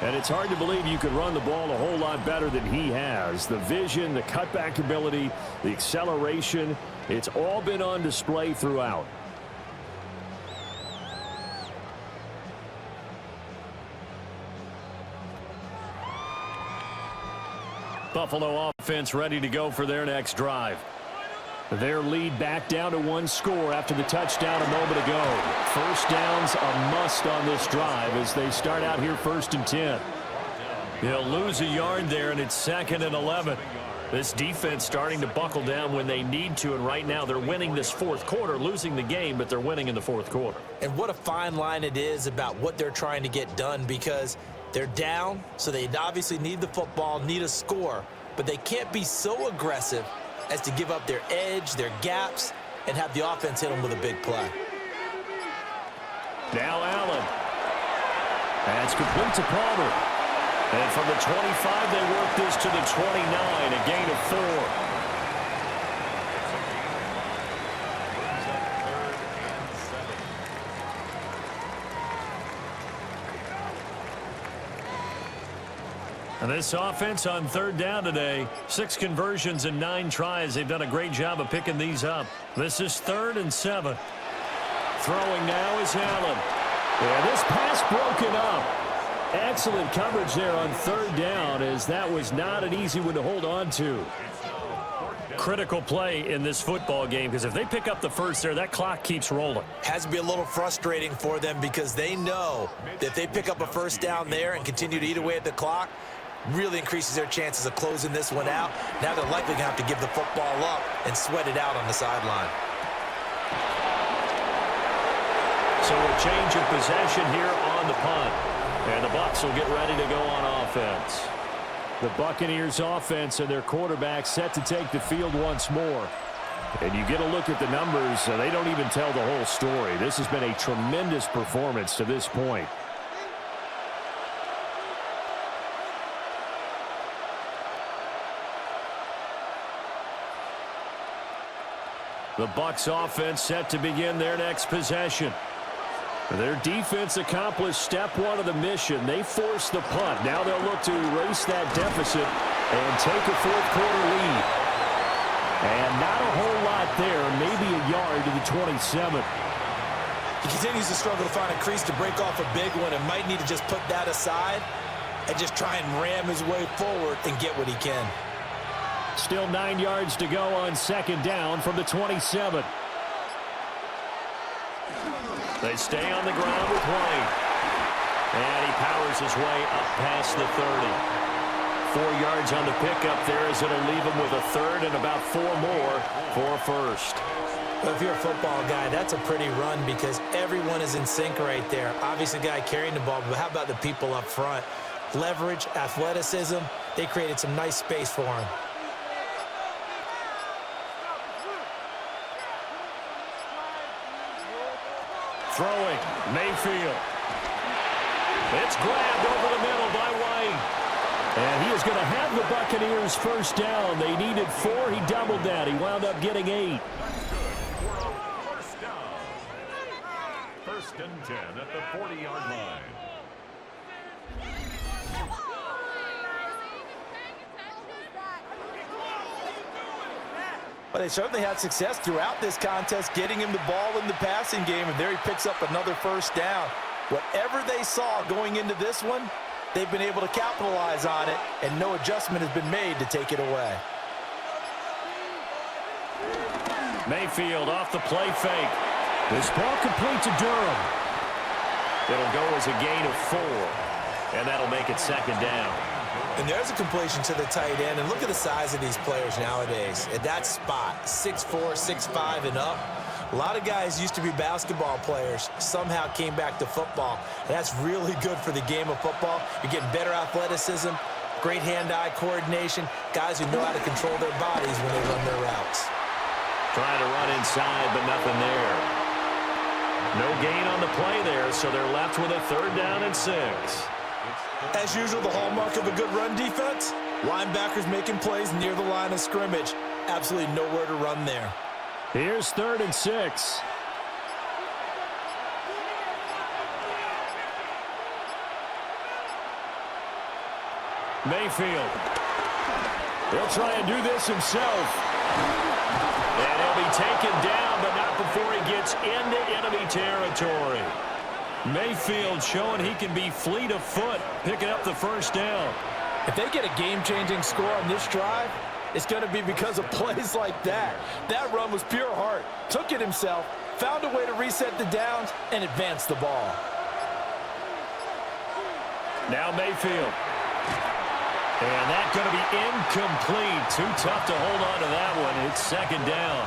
And it's hard to believe you could run the ball a whole lot better than he has. The vision, the cutback ability, the acceleration, it's all been on display throughout. Buffalo offense ready to go for their next drive. Their lead back down to one score after the touchdown a moment ago. First down's a must on this drive as they start out here 1st and 10. They'll lose a yard there, and it's 2nd and 11. This defense starting to buckle down when they need to, and right now they're winning this fourth quarter, losing the game, but they're winning in the fourth quarter. And what a fine line it is about what they're trying to get done because they're down, so they obviously need the football, need a score, but they can't be so aggressive as to give up their edge, their gaps, and have the offense hit them with a big play. Now Allen. That's complete to Palmer. And from the 25, they work this to the 29, a gain of 4. And this offense on third down today, 6 conversions and 9 tries. They've done a great job of picking these up. This is 3rd and 7. Throwing now is Allen. And this pass broken up. Excellent coverage there on third down, as that was not an easy one to hold on to. Critical play in this football game, because if they pick up the first there, that clock keeps rolling. Has to be a little frustrating for them, because they know that if they pick up a first down there and continue to eat away at the clock, really increases their chances of closing this one out. Now they're likely going to have to give the football up and sweat it out on the sideline. So a change of possession here on the punt. And the Bucs will get ready to go on offense. The Buccaneers offense and their quarterback set to take the field once more. And you get a look at the numbers, they don't even tell the whole story. This has been a tremendous performance to this point. The Bucs offense set to begin their next possession. Their defense accomplished step 1 of the mission. They forced the punt. Now they'll look to erase that deficit and take a fourth-quarter lead. And not a whole lot there, maybe a yard to the 27. He continues to struggle to find a crease to break off a big one, and might need to just put that aside and just try and ram his way forward and get what he can. Still 9 yards to go on second down from the 27. They stay on the ground with White. And he powers his way up past the 30. 4 yards on the pickup there, as it'll leave him with a third and about 4 more for a first. Well, if you're a football guy, that's a pretty run, because everyone is in sync right there. Obviously, the guy carrying the ball, but how about the people up front? Leverage, athleticism, they created some nice space for him. Throwing, Mayfield. It's grabbed over the middle by White. And he is going to have the Buccaneers first down. They needed 4. He doubled that. He wound up getting 8. First down. 1st and 10 at the 40-yard line. Well, they certainly had success throughout this contest, getting him the ball in the passing game, and there he picks up another first down. Whatever they saw going into this one, they've been able to capitalize on it, and no adjustment has been made to take it away. Mayfield off the play fake. This ball complete to Durham. It'll go as a gain of 4, and that'll make it second down. And there's a completion to the tight end, and look at the size of these players nowadays. At that spot, 6'4", 6'5", and up. A lot of guys used to be basketball players, somehow came back to football. And that's really good for the game of football. You're getting better athleticism, great hand-eye coordination, guys who know how to control their bodies when they run their routes. Trying to run inside, but nothing there. No gain on the play there, so they're left with a 3rd down and 6. As usual, the hallmark of a good run defense, linebackers making plays near the line of scrimmage. Absolutely nowhere to run there. Here's 3rd and 6. Mayfield. He'll try and do this himself. And he'll be taken down, but not before he gets into enemy territory. Mayfield showing he can be fleet of foot, picking up the first down. If they get a game-changing score on this drive, it's going to be because of plays like that. That run was pure heart. Took it himself, found a way to reset the downs, and advance the ball. Now Mayfield. And that's going to be incomplete. Too tough to hold on to that one. It's second down.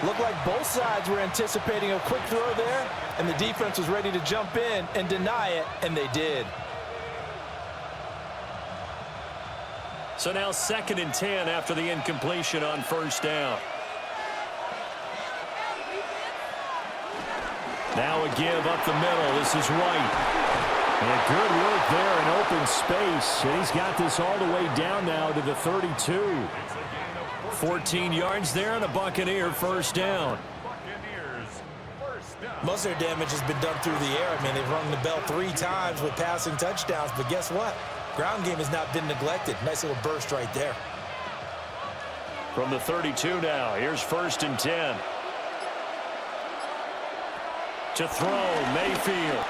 Looked like both sides were anticipating a quick throw there, and the defense was ready to jump in and deny it, and they did. So now 2nd and 10 after the incompletion on first down. Now a give up the middle. This is White. And good work there in open space. And he's got this all the way down now to the 32. 14 yards there and a Buccaneer first down. Most of their damage has been done through the air. I mean, they've rung the bell 3 times with passing touchdowns, but guess what? Ground game has not been neglected. Nice little burst right there. From the 32 now, here's 1st and 10. To throw, Mayfield.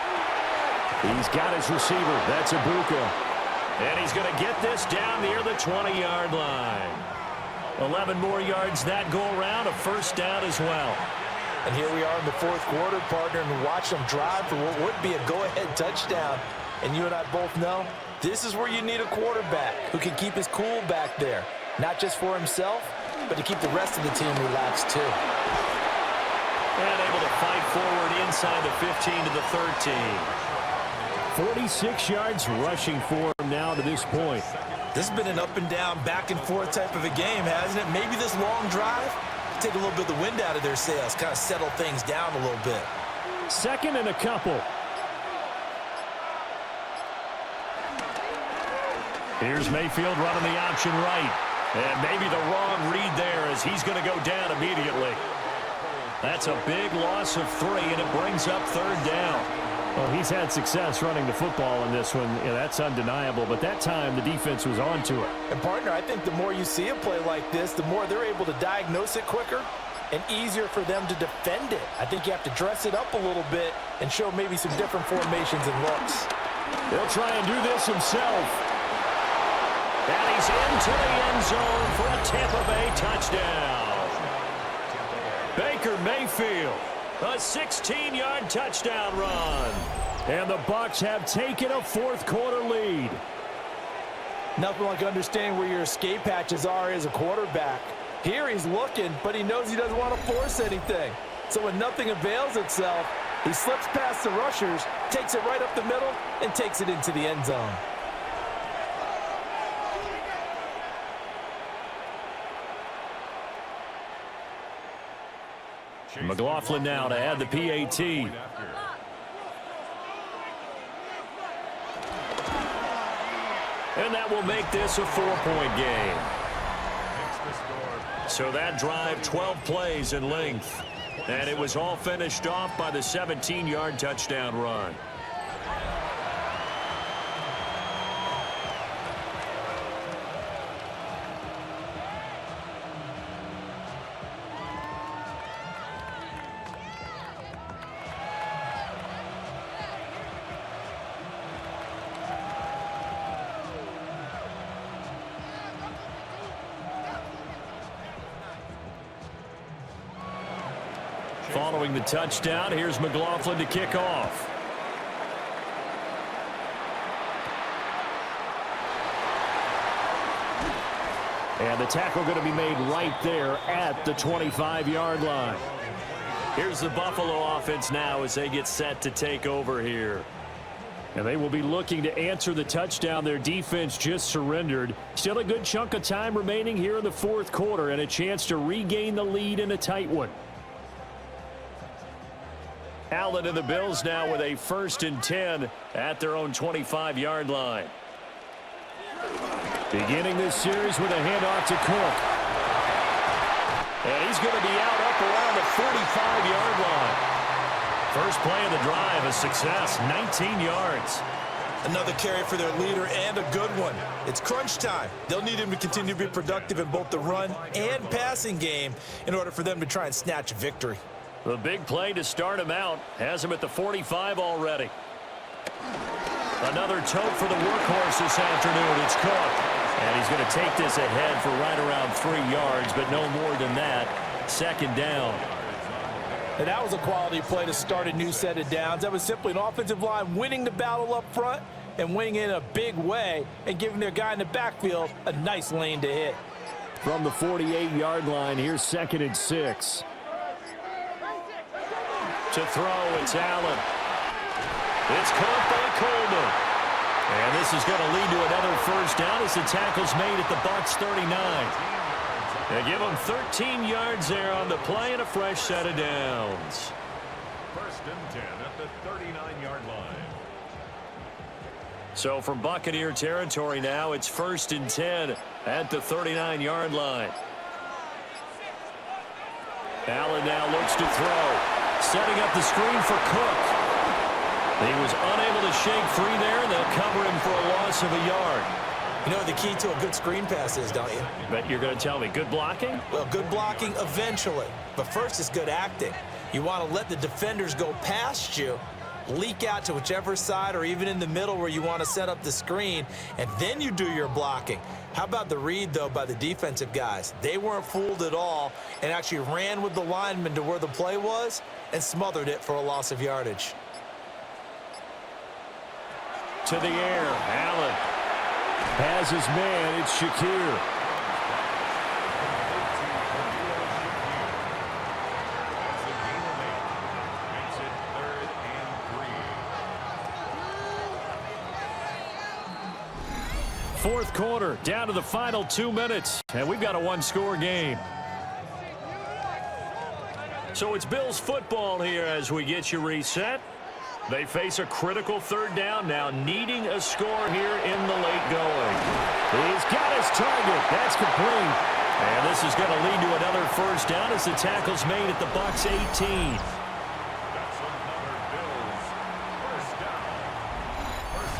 He's got his receiver. That's Ibuka. And he's going to get this down near the 20-yard line. 11 more yards that go around, a 1st down as well. And here we are in the 4th quarter, partner, and watch them drive for what would be a go-ahead touchdown. And you and I both know this is where you need a quarterback who can keep his cool back there. Not just for himself, but to keep the rest of the team relaxed too. And able to fight forward inside the 15 to the 13. 46 yards rushing for him now to this point. This has been an up and down, back and forth type of a game, hasn't it? Maybe this long drive take a little bit of the wind out of their sails, kind of settle things down a little bit. 2nd and a couple. Here's Mayfield running the option right. And maybe the wrong read there as he's going to go down immediately. That's a big loss of 3, and it brings up 3rd down. Well, he's had success running the football in this one. Yeah, that's undeniable. But that time, the defense was on to it. And, partner, I think the more you see a play like this, the more they're able to diagnose it quicker and easier for them to defend it. I think you have to dress it up a little bit and show maybe some different formations and looks. He'll try and do this himself. And he's into the end zone for a Tampa Bay touchdown. Baker Mayfield, a 16-yard touchdown run. And the Bucs have taken a 4th quarter lead. Nothing like understanding where your escape hatches are as a quarterback. Here he's looking, but he knows he doesn't want to force anything. So when nothing avails itself, he slips past the rushers, takes it right up the middle, and takes it into the end zone. McLaughlin now to add the PAT. And that will make this a 4-point game. So that drive, 12 plays in length. And it was all finished off by the 17-yard touchdown run. Following the touchdown, here's McLaughlin to kick off. And the tackle going to be made right there at the 25-yard line. Here's the Buffalo offense now as they get set to take over here. And they will be looking to answer the touchdown their defense just surrendered. Still a good chunk of time remaining here in the 4th quarter and a chance to regain the lead in a tight one. Allen and the Bills now with a 1st and 10 at their own 25-yard line. Beginning this series with a handoff to Cook. And he's going to be out up around the 45-yard line. First play of the drive, a success, 19 yards. Another carry for their leader and a good one. It's crunch time. They'll need him to continue to be productive in both the run and passing game in order for them to try and snatch a victory. The big play to start him out has him at the 45 already. Another tote for the workhorse this afternoon. It's Cook. And he's going to take this ahead for right around 3 yards, but no more than that. 2nd down. And that was a quality play to start a new set of downs. That was simply an offensive line winning the battle up front and winning in a big way and giving their guy in the backfield a nice lane to hit. From the 48-yard line, here's 2nd and 6. To throw, it's Allen. It's caught by Coleman. And this is going to lead to another 1st down as the tackle's made at the Bucs 39. They give them 13 yards there on the play and a fresh set of downs. 1st and 10 at the 39-yard line. So from Buccaneer territory now, it's 1st and 10 at the 39-yard line. Allen now looks to throw. Setting up the screen for Cook. He was unable to shake free there, and they'll cover him for a loss of a yard. You know what the key to a good screen pass is, don't you? But you're going to tell me, good blocking? Well, good blocking eventually. But first is good acting. You want to let the defenders go past you, leak out to whichever side or even in the middle where you want to set up the screen, and then you do your blocking. How about the read, though, by the defensive guys? They weren't fooled at all and actually ran with the lineman to where the play was and smothered it for a loss of yardage. To the air, Allen has his man. It's Shakir. Fourth quarter, down to the final 2 minutes, and we've got a one-score game. So it's Bills football here as we get you reset. They face a critical third down now, needing a score here in the late going. He's got his target. That's complete. And this is going to lead to another first down as the tackle's made at the Bucs 18.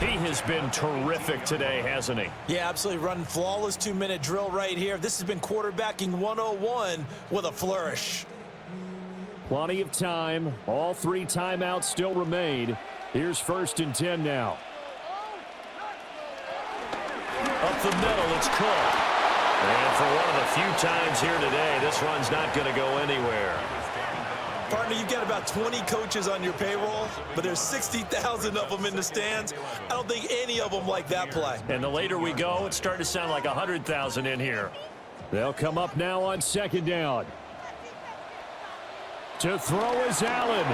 He has been terrific today, hasn't he? Yeah, absolutely. Running flawless 2-minute drill right here. This has been quarterbacking 101 with a flourish. Plenty of time. All 3 timeouts still remain. Here's 1st and 10 now. Up the middle, it's Cook. And for one of the few times here today, this run's not going to go anywhere. Partner, you've got about 20 coaches on your payroll, but there's 60,000 of them in the stands. I don't think any of them like that play. And the later we go, it's starting to sound like 100,000 in here. They'll come up now on 2nd down. To throw is Allen.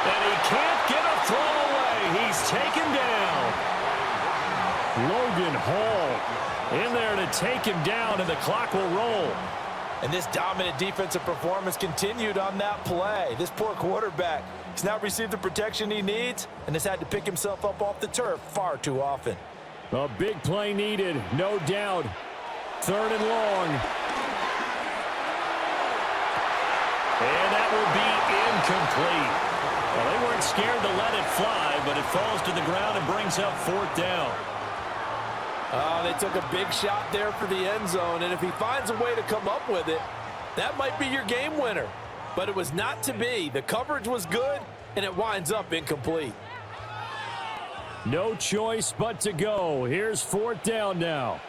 And he can't get a throw away. He's taken down. Logan Hall in there to take him down, and the clock will roll. And this dominant defensive performance continued on that play. This poor quarterback has not received the protection he needs and has had to pick himself up off the turf far too often. A big play needed, no doubt. 3rd and long. And that will be incomplete. Well, they weren't scared to let it fly, but it falls to the ground and brings up 4th down. Oh, they took a big shot there for the end zone, and if he finds a way to come up with it, that might be your game winner. But it was not to be. The coverage was good, and it winds up incomplete. No choice but to go. Here's 4th down now.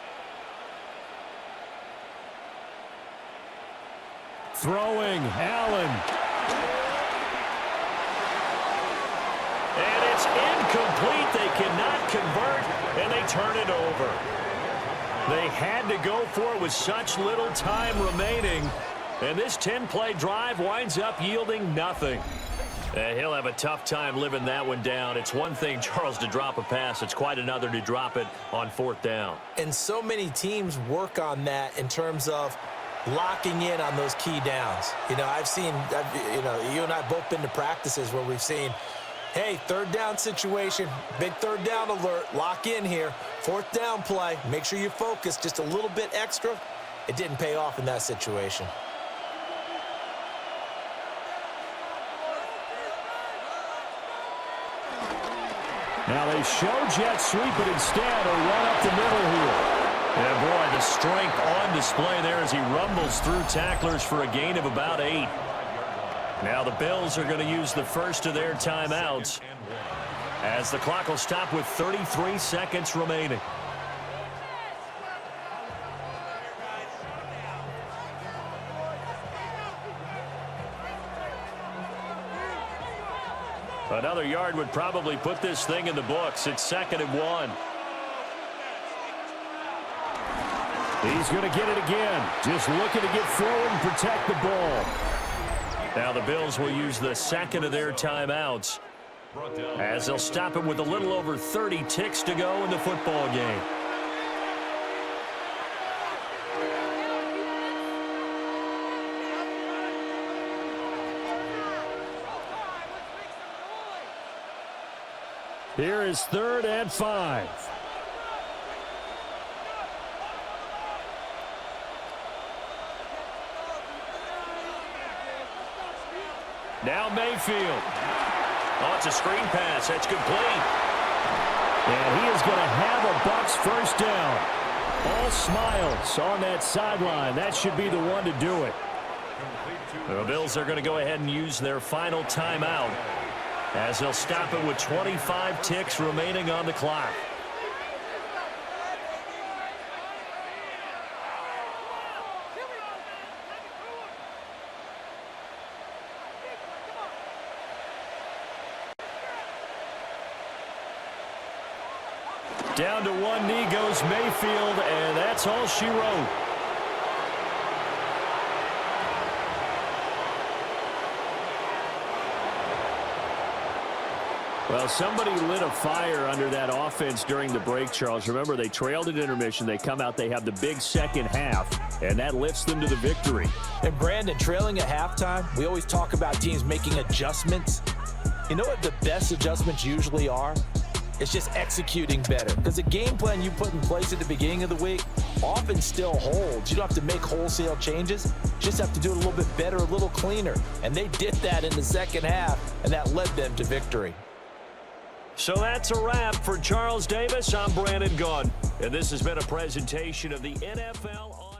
Throwing, Allen. And it's incomplete. They cannot convert, and they turn it over. They had to go for it with such little time remaining, and this 10-play drive winds up yielding nothing. He'll have a tough time living that one down. It's one thing, Charles, to drop a pass. It's quite another to drop it on 4th down. And so many teams work on that in terms of locking in on those key downs. You know, you and I both been to practices where we've seen, hey, 3rd down situation, big 3rd down alert, lock in here, 4th down play, make sure you focus just a little bit extra. It didn't pay off in that situation. Now they show jet sweep, but instead a run up the middle here. And boy, the strength on display there as he rumbles through tacklers for a gain of about 8. Now the Bills are going to use the first of their timeouts as the clock will stop with 33 seconds remaining. Another yard would probably put this thing in the books. It's 2nd and 1. He's going to get it again. Just looking to get forward and protect the ball. Now the Bills will use the 2nd of their timeouts as they'll stop it with a little over 30 ticks to go in the football game. Here is 3rd and 5. Now Mayfield. Oh, it's a screen pass. That's complete. And he is going to have a Bucs first down. All smiles on that sideline. That should be the one to do it. The Bills are going to go ahead and use their final timeout as they'll stop it with 25 ticks remaining on the clock. Down to one knee goes Mayfield, and that's all she wrote. Well, somebody lit a fire under that offense during the break, Charles. Remember, they trailed at intermission. They come out, they have the big second half, and that lifts them to the victory. And Brandon, trailing at halftime, we always talk about teams making adjustments. You know what the best adjustments usually are? It's just executing better. Because the game plan you put in place at the beginning of the week often still holds. You don't have to make wholesale changes. You just have to do it a little bit better, a little cleaner. And they did that in the second half, and that led them to victory. So that's a wrap for Charles Davis. I'm Brandon Gaughan, and this has been a presentation of the NFL.